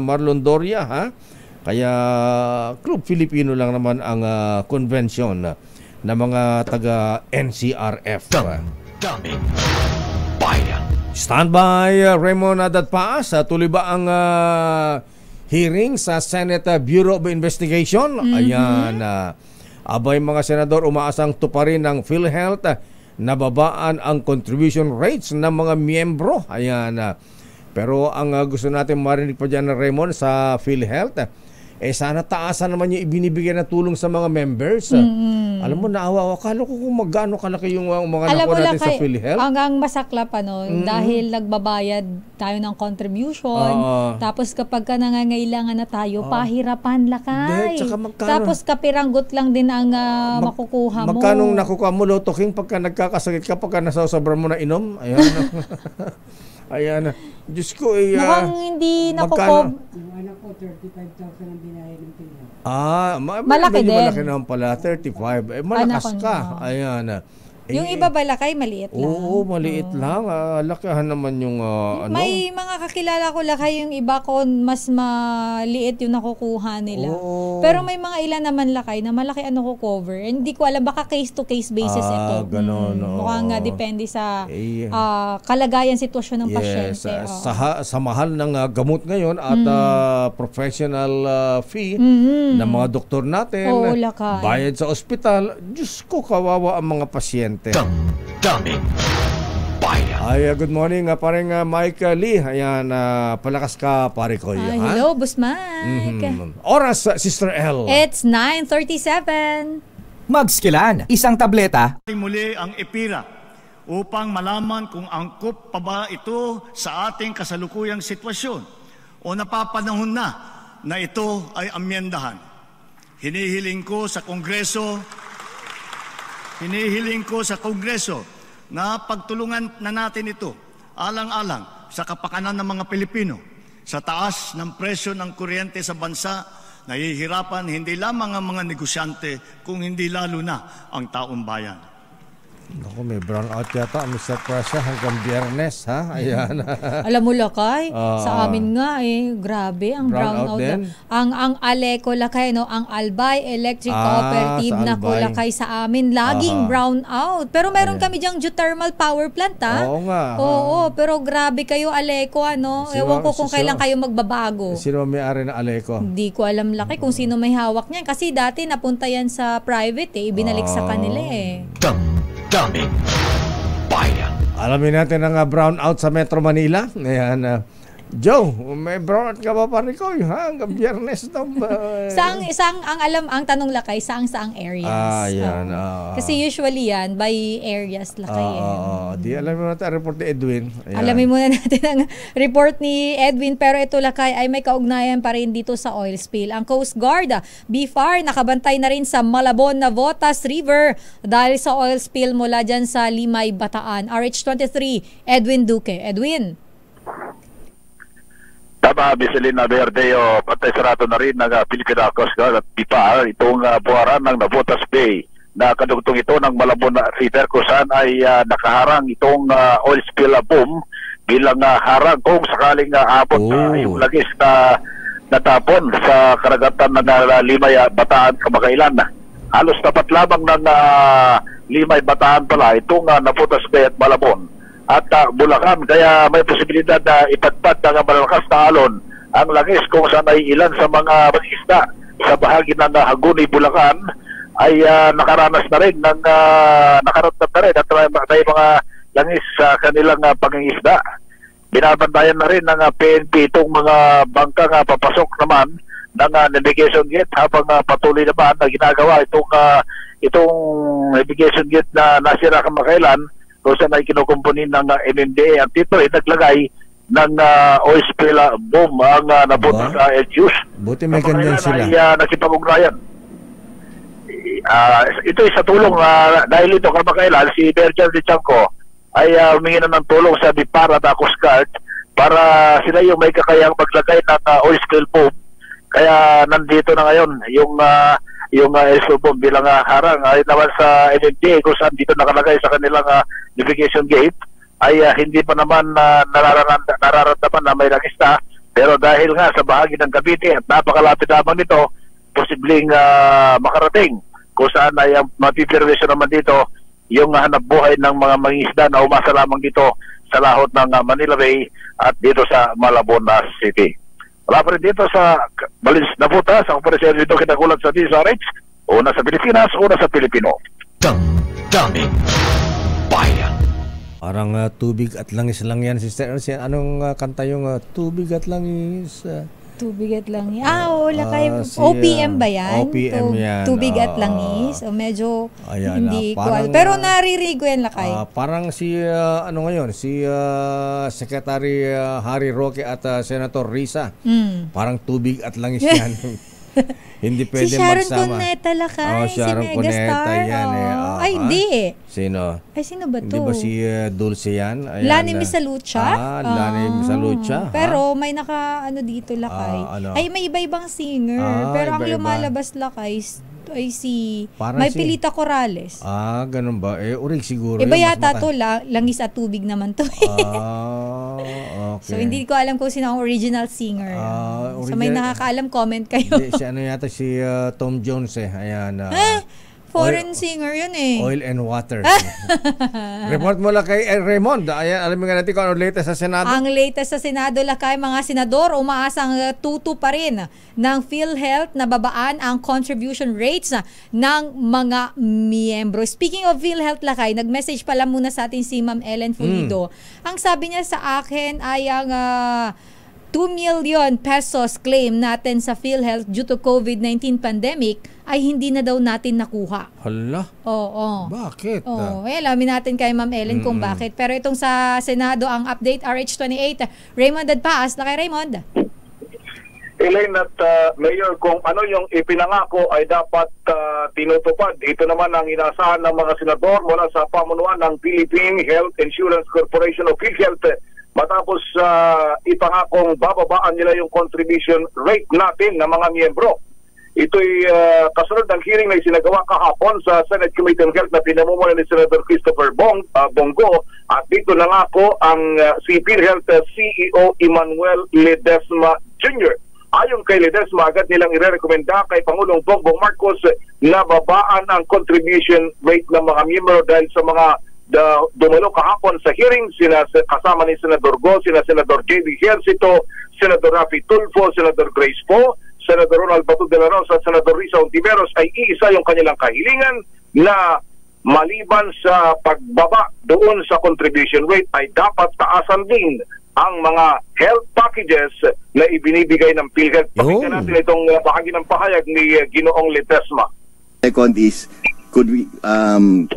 Marlon Doria, kaya Club Filipino lang naman ang convention na mga taga NCRF. Daming bayan. Standby, Raymond Adatpaas. Tuloy ba ang hearing sa Senate Bureau of Investigation? Ayan. Abay, mga senador, umaasang tuparin ng PhilHealth na babaan ang contribution rates ng mga miyembro. Ayan. Pero ang gusto natin marinig pa dyan, Raymond, sa PhilHealth, sana taasan naman yung ibinibigay na tulong sa mga members. Alam mo, naawa. Akala ko kung magkano kalaki yung mga nakuha natin sa PhilHealth. Hanggang masaklap, dahil nagbabayad tayo ng contribution. Tapos kapag ka nangangailangan na tayo, pahirapan, Lakay. Tapos kapiranggot lang din ang makukuha mo. Magkanong nakukuha mo, Lotoking, pagka nagkakasakit ka, pagka nasasobra mo na inom? Ayan. Ayan. Diyos ko, mukhang hindi nakukuha. Yung anak ko, 35,000 ang binayad ng PhilHealth. Malaki din. Malaki naman pala, 35. Malakas ka. Ayan. Yung iba ba, Lakay, maliit lang? Oo, maliit lang. Lakahan naman yung May mga kakilala ko, Lakay, yung iba ko mas maliit yung nakukuha nila. Pero may mga ilan naman lakay na malaki ano ko cover. Hindi ko alam, baka case-to-case basis ito. Ganun, Mukhang depende sa kalagayan, sitwasyon ng pasyente. Sa mahal ng gamot ngayon at professional fee ng mga doktor natin, bayad sa ospital, Diyos ko, kawawa ang mga pasyente. Daming bayan. Ay, good morning, paring Mike Lee. Ayan, palakas ka, pare ko. Hello, Boss Mike. Oras, Sister L. It's 9:37. Magskilan, isang tableta. Muli ang EPIRA upang malaman kung angkop pa ba ito sa ating kasalukuyang sitwasyon o napapanahon na ito ay amyendahan. Hinihiling ko sa Kongreso na pagtulungan na natin ito alang-alang sa kapakanan ng mga Pilipino. Sa taas ng presyo ng kuryente sa bansa, nahihirapan hindi lamang ang mga negosyante kung hindi lalo na ang taong bayan. Naku, may brownout yata, Mr. Prasya, hanggang Biyernes, ha? Ayan. Alam mo, lakay, sa amin nga grabe, ang brownout. Ang Aleco, lakay, no? Ang Albay Electric Cooperative na ko, lakay, sa amin, laging brownout. Pero meron kami diyang geothermal power plant, ha? Oo nga. Oo, pero grabe kayo, Aleco, ano? Ewan ko kung kailan kayo magbabago. Sino may-ari na Aleco? Hindi ko alam, lakay, kung sino may hawak niyan. Kasi dati, napunta yan sa private, ibinalik sa kanila, Daming bayan. Alamin natin ang brownout sa Metro Manila. Ayan, Joe, may brownout ka ba, pare ko? Hanggang Biyernes daw ba? Ang tanong lakay, saang areas. Yan. Kasi usually yan, by areas lakay. Di alamin mo natin ang report ni Edwin. Ayan. Alamin muna natin ang report ni Edwin, pero ito lakay ay may kaugnayan pa rin dito sa oil spill. Ang Coast Guard, BFAR, nakabantay na rin sa Malabon, Navotas River dahil sa oil spill mula dyan sa Limay, Bataan. RH23, Edwin Duque. Edwin. Tama, Miselina Verdeo, patay sarado na rin ng Philippine Coast Guard at BIPAR itong buwaran ng Navotas Bay na kadugtong ito ng Malabon River kung saan ay nakaharang itong oil spill boom bilang harang kung sakaling abot yung lagis na natapon sa karagatan ng Limay, Bataan, Kamakailan. Halos tapat lamang ng Limay, Bataan pala itong Navotas Bay at Malabon at Bulacan, kaya may posibilidad na ipadpad ng malalakas na alon ang langis kung saan ay ilan sa mga mag-isda sa bahagi ng Hagonoy, Bulacan ay nakaranas na rin ng nakarating na rin at may mga langis sa kanilang pangingisda. Binabantayan na rin ng PNP itong mga bangkang papasok naman ng navigation gate habang patuloy naman na ginagawa itong navigation gate na nasira kamakailan kung saan ay kinukumpunin ng MMDA. At ito ay naglagay ng oil spill boom ang nabutas sa LGUs. Buti may ganyan sila. Ay nakipag-ugnayan. Ito ay sa tulong dahil ito kamakailan si Berger de Chanco ay humingi na ng tulong sa BIPAR at Coast Guard para sila yung may kakayang maglagay ng oil spill boom. Kaya nandito na ngayon yung oil spill boom bilang harang ay naman sa MMDA kung saan dito nakalagay sa kanilang navigation gate ay hindi pa naman nararamdaman na may langis na, pero dahil nga sa bahagi ng Cavite at napakalapit lamang nito, posibleng makarating kung saan ay mapipirwisyo naman dito yung hanap buhay ng mga mangingisda na umasa lamang dito sa lahot ng Manila Bay at dito sa Malabon City. Wala pa rin dito sa Balins Navuta, sa operasyon dito kinagulat sa DSRH, una sa Pilipinas, una sa Pilipino. Daming bayan. Parang tubig at langis lang yan, Sister. Anong kanta yung tubig at langis? Tubig at langis. Wala kayo. OPM ba yan? OPM yan. Tubig at langis. O medyo hindi ko. Parang, pero naririnig ko yan lakay. Parang si, si Secretary Harry Roque at Senator Risa. Parang tubig at langis yan. Hindi pwede si Sharon magsama. Cuneta lakay. Sharon si Cuneta yan. Ay, hindi Sino? Ay, sino ba to? Hindi ba si Dulce yan? Ayan, Lani Misalucha? Lani Misalucha. Pero may dito lakay. Ay, may iba-ibang singer. Pero ang lumalabas lakay ay may Pilita Corrales. Ganun ba? Urig siguro. Iba yata to, langis at tubig naman to. So hindi ko alam kung sino ang original singer. So may nakakaalam, comment kayo. Si ano yata si Tom Jones Ayan. Foreign singer yun Oil and Water. Report mo lang kay Raymond. Ayan, alamin nga natin kung ano latest sa Senado. Ang latest sa Senado, Lakay, mga senador, umaasang tutu pa rin ng PhilHealth na babaan ang contribution rates ng mga miyembro. Speaking of PhilHealth, Lakay, nag-message pala muna sa atin si Ma'am Ellen Pulido. Ang sabi niya sa akin ay ang 2 million pesos claim natin sa PhilHealth due to COVID-19 pandemic ay hindi na daw natin nakuha. Hala? Oo. Bakit? Alamin natin kay Ma'am Ellen kung bakit. Pero itong sa Senado, ang update, RH28, Raymond Adpaas. Na kay Raymond. Elaine at Mayor, kung ano yung ipinangako ay dapat tinutupad. Ito naman ang inaasahan ng mga senador mula sa pamunuan ng Philippine Health Insurance Corporation o PhilHealth matapos ipangakong bababaan nila yung contribution rate natin ng mga miyembro. Ito'y kasunod ng hearing na isinagawa kahapon sa Senate Committee on Health na pinamumulan ni Senator Christopher Bongo at dito nangako ang si PhilHealth CEO Emmanuel Ledesma Jr. Ayon kay Ledesma, agad nilang irerekomenda kay Pangulong Bongbong Marcos na babaan ang contribution rate ng mga miyembro dahil sa mga dumalo kahapon sa hearing, kasama ni Senador Go, Senador J.D. Ejercito, Senador Rafi Tulfo, Senador Grace Poe, Senador Ronald Bato de la Rosa at Senador Risa Ontiveros ay iisa yung kanilang kahilingan na maliban sa pagbaba doon sa contribution rate ay dapat taasan din ang mga health packages na ibinibigay ng PhilHealth. Pakinggan natin itong bahagi ng pahayag ni Ginoong Ledesma. Second is, could we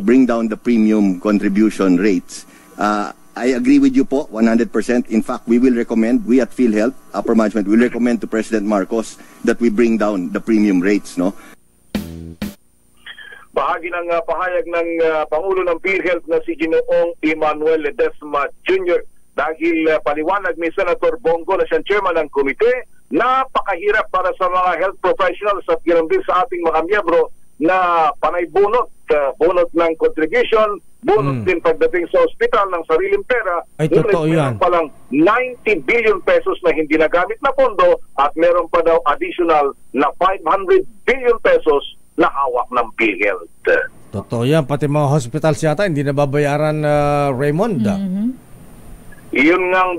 bring down the premium contribution rates? I agree with you po, 100%. In fact, we at PhilHealth, upper management, will recommend to President Marcos that we bring down the premium rates, no? Bahagi ng pahayag ng Pangulo ng PhilHealth na si Ginoong Emmanuel Ledesma Jr. Dahil paliwanag ni Senator Bongo na siyang chairman ng komite, napakahirap para sa mga health professionals at ganoon din sa ating mga miyembro na panay bunot ng contribution, bunot din pagdating sa ospital ng sariling pera. Ay, totoo yan. Palang 90 billion pesos na hindi nagamit na pondo at meron pa daw additional na 500 billion pesos na hawak ng PhilHealth. Totoo yan. Pati mga hospitals yata hindi nababayaran, Raymond. Iyon ngang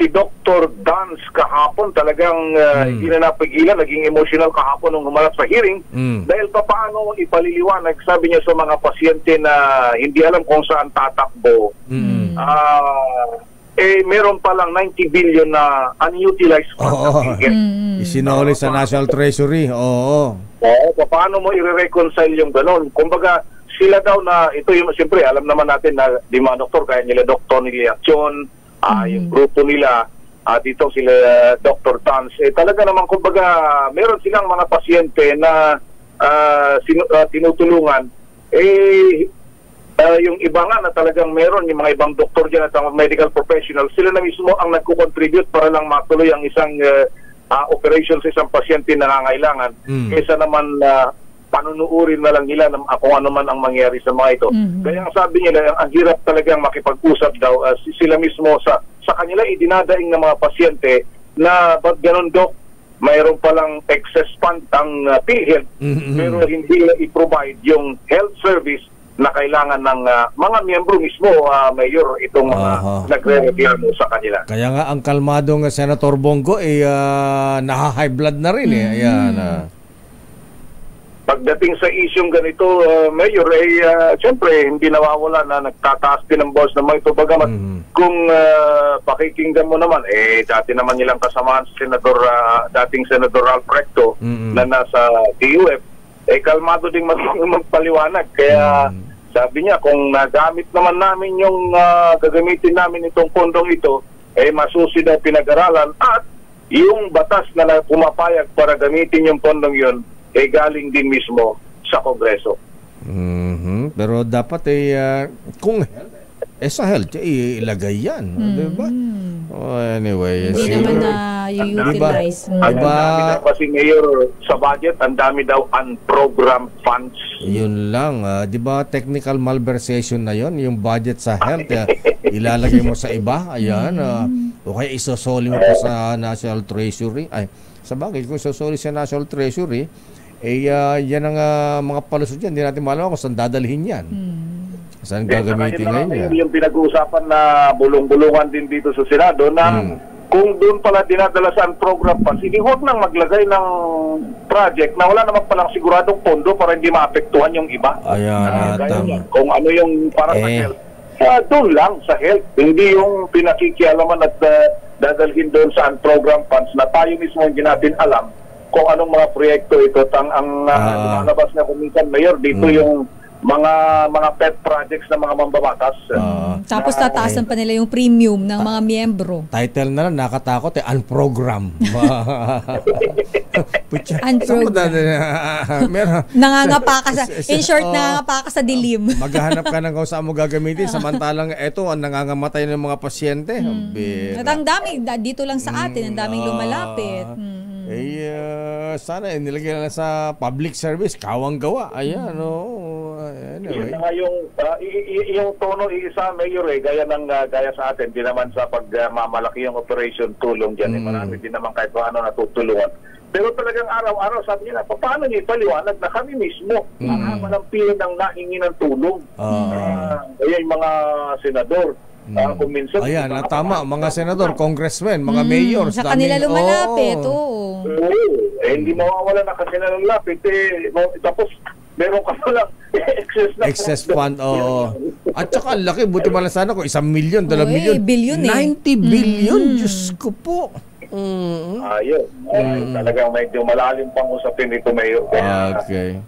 si Dr. Dance kahapon talagang hindi na napigilan, naging emotional kahapon nung humarap sa hearing dahil paano ipaliliwanag, sabi niya sa mga pasyente na hindi alam kung saan tatakbo. Meron palang 90 billion na unutilized funds. Isinuli sa National Treasury. Paano mo i-reconcile yung ganon? Kumbaga, sila daw na, ito yung, siyempre, alam naman natin na di mga doktor, kaya nila Dr. Niliacion, yung grupo nila, dito sila Dr. Tans, talaga naman kumbaga meron silang mga pasyente na tinutulungan, yung iba nga na talagang meron yung mga ibang doktor dyan at ang medical professionals, sila na mismo ang nagko-contribute para lang matuloy ang isang operation sa isang pasyente na nangangailangan, kaysa naman panunuurin na lang nila kung ano man ang mangyari sa mga ito. Kaya ang sabi nila, ang hirap talagang makipag-usap daw sila mismo sa kanila idinadaing ng mga pasyente na ba't ganun, Dok? Mayroon palang excess fund ang PhilHealth pero hindi na i-provide yung health service na kailangan ng mga miyembro mismo, Mayor, itong mga nagre-reklamo sa kanila. Kaya nga ang kalmadong Senator Bongo naha-high blood na rin. Ayan. Pagdating sa isyong ganito, Mayor, siyempre hindi nawawala na nagtataas din ang boss ng mga ito. Bagamat kung pakikinggan mo naman, dati naman nilang kasamaan sa dating Senador Ralph Recto na nasa DUF, kalmado ding magpaliwanag. Kaya sabi niya, kung nagamit naman namin yung gagamitin namin itong pondong ito, masusi daw pinag-aralan at yung batas na pumapayag para gamitin yung pondong yun, galing din mismo sa Kongreso. Pero dapat kung sa health, ilagay yan. Diba? Anyway. Hindi naman na i-utilize. Ang dami daw kasi, Mayor, sa budget, ang dami daw unprogrammed funds. Yun lang. Diba technical malversation na yon, yung budget sa health, ilalagay mo sa iba. Ayan. O kaya isosoli mo pa sa National Treasury. Ay, sa bagay, kung isosoli sa National Treasury, yan ang mga palusot yan. Hindi natin malaman kung saan dadalhin yan. Saan gagamitin ngayon yan? Yung pinag-uusapan na bulong-bulungan din dito sa Senado na kung doon pala dinadala sa program pa, sige, huwag nang maglagay ng project na wala naman palang siguradong pondo para hindi maapektuhan yung iba. Ayan, tama. Kung ano yung para sa health. Doon lang sa health. Hindi yung pinakikialaman at dadalhin doon sa program funds na tayo mismo hindi natin alam kung anong mga proyekto ito. Ang lumalabas na kuminsan, Mayor, dito yung mga pet projects ng mga mambabatas. Tapos tataasan pa nila yung premium ng mga miyembro. Title na lang, nakatakot unprogram. Nangangapa ka sa, in short, nangangapa ka sa dilim. Maghahanap ka ng kung saan mo gagamitin, samantalang eto, ang nangangamatay ng mga pasyente. At ang dami, dito lang sa atin, ang daming lumalapit. Sana nilagay na sa public service, kawang gawa. Ayan, anyway. Yun nga yung tono isa, Mayor, gaya sa atin, di naman sa pagmamalaki yung operation tulong dyan. Marami din naman kahit paano natutulungan. Pero talagang araw-araw sabi nila, paano niyo ipaliwanag na kami mismo ang manampilan ng nahingi ng tulong. Kaya yung mga senador, kung minsan, ayan, tama, mga senador, congressmen, mga mayor, sa kanila lumalapit. Hindi mawawala na kasi nalalapit. Tapos, meron ka lang excess fund. At saka ang laki, buti man lang sana kung 1 million, 2 million. Billion 90 billion, Diyos ko po. Ayun. Talagang medyo malalim pang usapin ito, Mayor. Okay.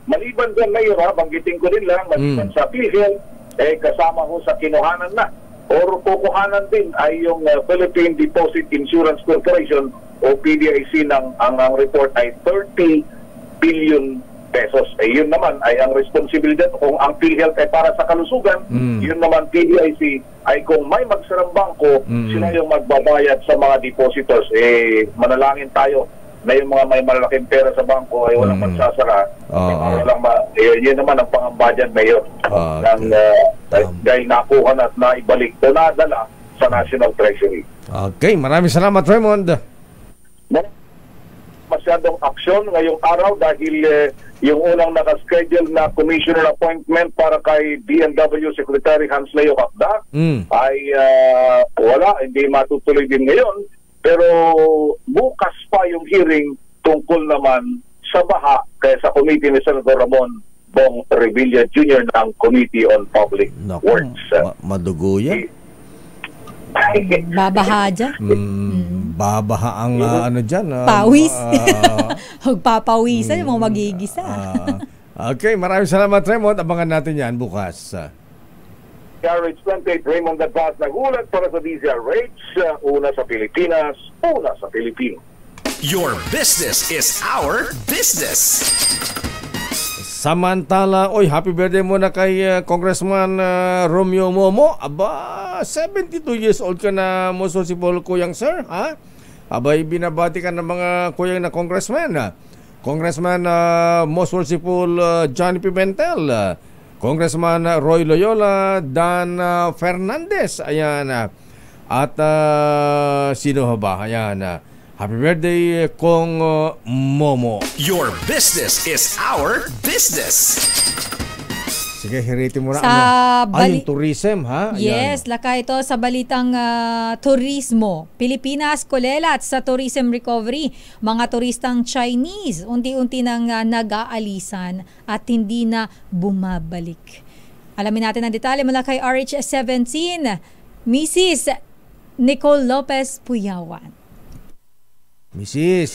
Maliban dyan, Mayor, banggitin ko din lang, maliban sa PhilHealth, kasama ko sa kinuhanan na or kukuhanan din ay yung Philippine Deposit Insurance Corporation o PDIC ang report ay 30 billion pesos. Yun naman ay ang responsibilidad kung ang PhilHealth ay para sa kalusugan, yun naman PDIC ay kung may magsarang bangko, sila yung magbabayad sa mga depositors. Manalangin tayo na yung mga may malalaking pera sa bangko ay walang magsasara. Yun naman ang pangamba dyan, Mayor. Dahil nakuha at naibalik o nadala sa National Treasury. Okay, maraming salamat, Raymond. Masyadong aksyon ngayong araw dahil yung unang nakaschedule na commissioner appointment para kay DNW Secretary Hans Leo Capda ay wala, hindi matutuloy din ngayon. Pero bukas pa yung hearing tungkol naman sa baha kaya sa committee ni Senator Ramon Bong Revilla Jr. ng Committee on Public Works. Madugo yan. Babaha dyan. Babaha ang dyan. Pawis. Magpapawisan yung mga magigisa. Okay, maraming salamat, Raymond. Abangan natin yan bukas. RH28, Raymond Dadbaz, nagulat para sa DZRH, una sa Pilipinas, una sa Pilipino. Your business is our business. Samantala, happy birthday muna kay Congressman Romeo Momo. Aba, 72 years old ka na, most possible, kuyang sir, ha? Abay, binabati ka ng mga kuyang na congressman. Congressman most possible Johnny Pimentel, Congressman Roy Loyola, Dan Fernandez, ayan. At sino ba? Ayan. Happy birthday, Kong Momo. Your business is our business. Sige, hiritin mo na. Yung tourism, ha? Yes, laka ito sa balitang turismo. Pilipinas kulelat sa tourism recovery. Mga turistang Chinese, unti-unti nang nag-aalisan at hindi na bumabalik. Alamin natin ang detalye mula kay RH17, Mrs. Nicole Lopez Puyawan. Mrs.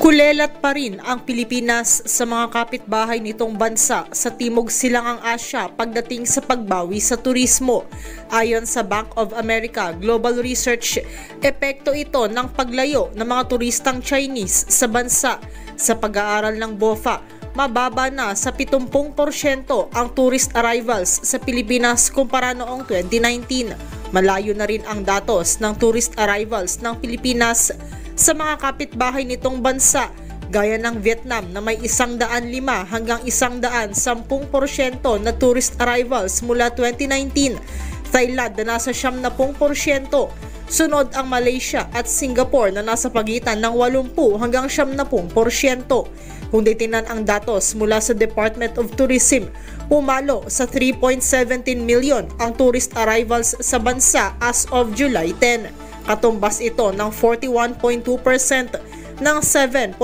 Kulelat pa rin ang Pilipinas sa mga kapitbahay nitong bansa sa Timog Silangang Asya pagdating sa pagbawi sa turismo. Ayon sa Bank of America Global Research, epekto ito ng paglayo ng mga turistang Chinese sa bansa. Sa pag-aaral ng BOFA, mababa na sa 70% ang tourist arrivals sa Pilipinas kumpara noong 2019. Malayo na rin ang datos ng tourist arrivals ng Pilipinas sa mga kapitbahay nitong bansa, gaya ng Vietnam na may 105 hanggang 110% na tourist arrivals mula 2019. Thailand na nasa 70%. Sunod ang Malaysia at Singapore na nasa pagitan ng 80 hanggang 70%. Kung titingnan ang datos mula sa Department of Tourism, pumalo sa 3.17 million ang tourist arrivals sa bansa as of July 10. Katumbas ito ng 41.2% ng 7.7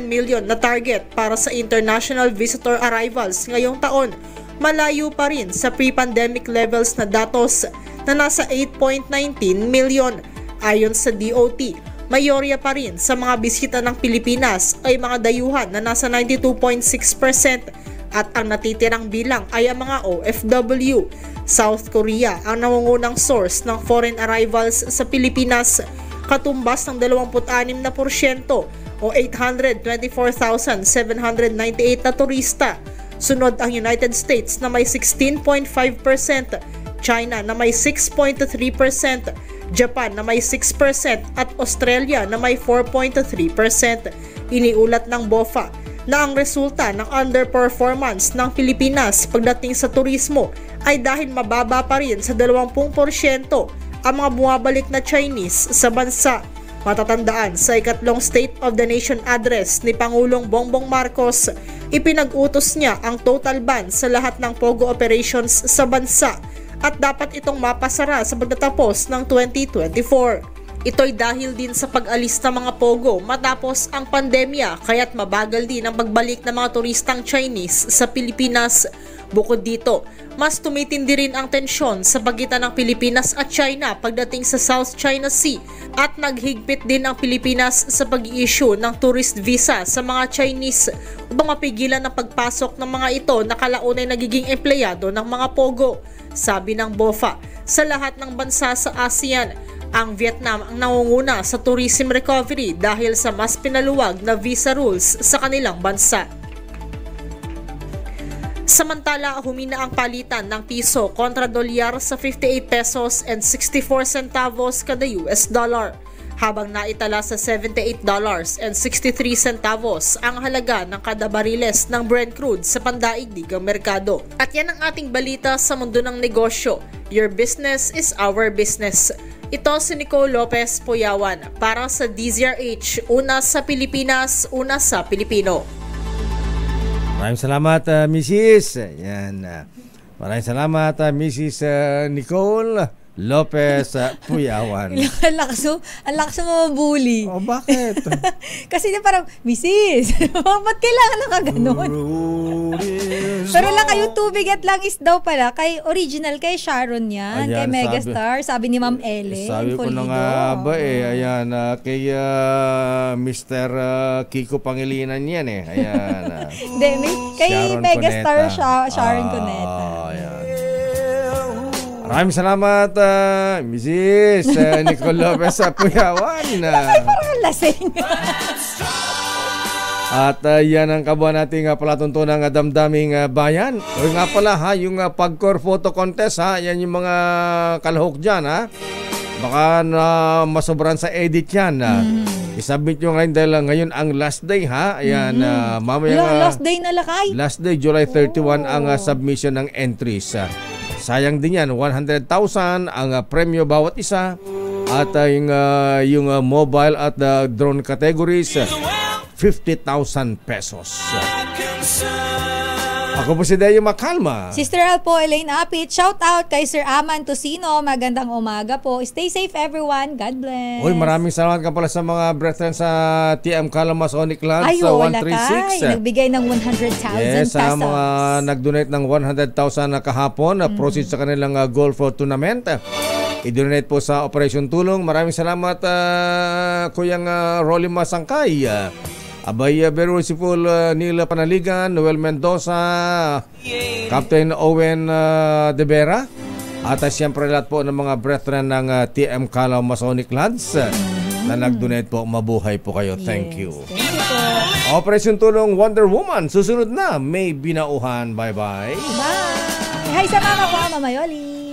million na target para sa international visitor arrivals ngayong taon. Malayo pa rin sa pre-pandemic levels na datos na nasa 8.19 million. Ayon sa DOT, mayorya pa rin sa mga bisita ng Pilipinas ay mga dayuhan na nasa 92.6% at ang natitirang bilang ay ang mga OFW. South Korea ang nangungunang source ng foreign arrivals sa Pilipinas, katumbas ng 26% o 824,798 na turista. Sunod ang United States na may 16.5%, China na may 6.3%, Japan na may 6% at Australia na may 4.3%. Iniulat ng BOFA na ang resulta ng underperformance ng Pilipinas pagdating sa turismo ay dahil mababa pa rin sa 20% ang mga bumabalik na Chinese sa bansa. Matatandaan sa ikatlong State of the Nation address ni Pangulong Bongbong Marcos, ipinag-utos niya ang total ban sa lahat ng POGO operations sa bansa at dapat itong mapasara sa pagtatapos ng 2024. Ito'y dahil din sa pag-alis ng mga POGO matapos ang pandemya, kaya't mabagal din ang pagbalik ng mga turistang Chinese sa Pilipinas. Bukod dito, mas tumitindi rin ang tensyon sa pagitan ng Pilipinas at China pagdating sa South China Sea at naghigpit din ang Pilipinas sa pag-i-issue ng tourist visa sa mga Chinese upang mapigilan ang pagpasok ng mga ito na kalaunay nagiging empleyado ng mga POGO. Sabi ng BOFA, sa lahat ng bansa sa ASEAN, ang Vietnam ang nangunguna sa tourism recovery dahil sa mas pinaluwag na visa rules sa kanilang bansa. Samantala, humina ang palitan ng piso kontra dolyar sa 58 pesos and 64 centavos kada US dollar, habang naitala sa $78 and 63 centavos ang halaga ng kada bariles ng Brent crude sa pandaigdigang merkado. At yan ang ating balita sa mundo ng negosyo. Your business is our business. Ito si Nicole Lopez Puyawan para sa DZRH, una sa Pilipinas, una sa Pilipino. Maraming salamat, Mrs. Yan. Maraming salamat, Mrs. Nicole Lopez Puyawan. Ang lakas mo mabuli. Oh, bakit? Kasi na parang, Mrs. Ba't kailangan nakaganon? Pero lang yung tubig at langis daw pala. Kay original, kay Sharon yan. Ayan, kay Megastar. Sabi ni Ma'am Ellen. Sabi ko na nga ba ayan, kay Mr. Kiko Pangilinan yan Ayan. Kay Megastar Sharon Cuneta. Ayan. Maraming salamat, Mrs. Nicole Lopez Puyawan. Parang lasing. At yan ang kabuuan nating palatuntunan ng damdaming bayan. O nga pala yung pag-core photo contest yan yung mga kalahok dyan Baka na masobran sa edit yan I-submit nyo ngayon dahil ngayon ang last day Ayan, mamaya last day na lakay. Last day, July 31 ang submission ng entries. Sayang din yan, 100,000 ang premyo bawat isa. At yung mobile at drone categories, 50,000 pesos. Ako po si Deo Makalma. Sister Al po, Elaine Apit. Shout out kay Sir Aman Tosino. Magandang umaga po. Stay safe everyone. God bless. Uy, maraming salamat ka pala sa mga brethren sa TM Kalamasonic Club sa 136. Nagbigay ng 100,000 yes, pesos. Sa mga nag-donate ng 100,000 na kahapon, proceed sa kanilang golf tournament. I-donate po sa Operation Tulong. Maraming salamat Kuyang Rolly Masangkay. Abay, very merciful Neil Panaligan, Noel Mendoza, Captain Owen De Vera, at siyempre lahat po ng mga brethren ng TM Kalaw Masonic Lads na nag-donate po. Mabuhay po kayo. Thank you. Thank you po. Operation Tulong Wonder Woman. Susunod na, may binauhan. Bye-bye. Bye. Hi sa mama ko, Mama Yoli.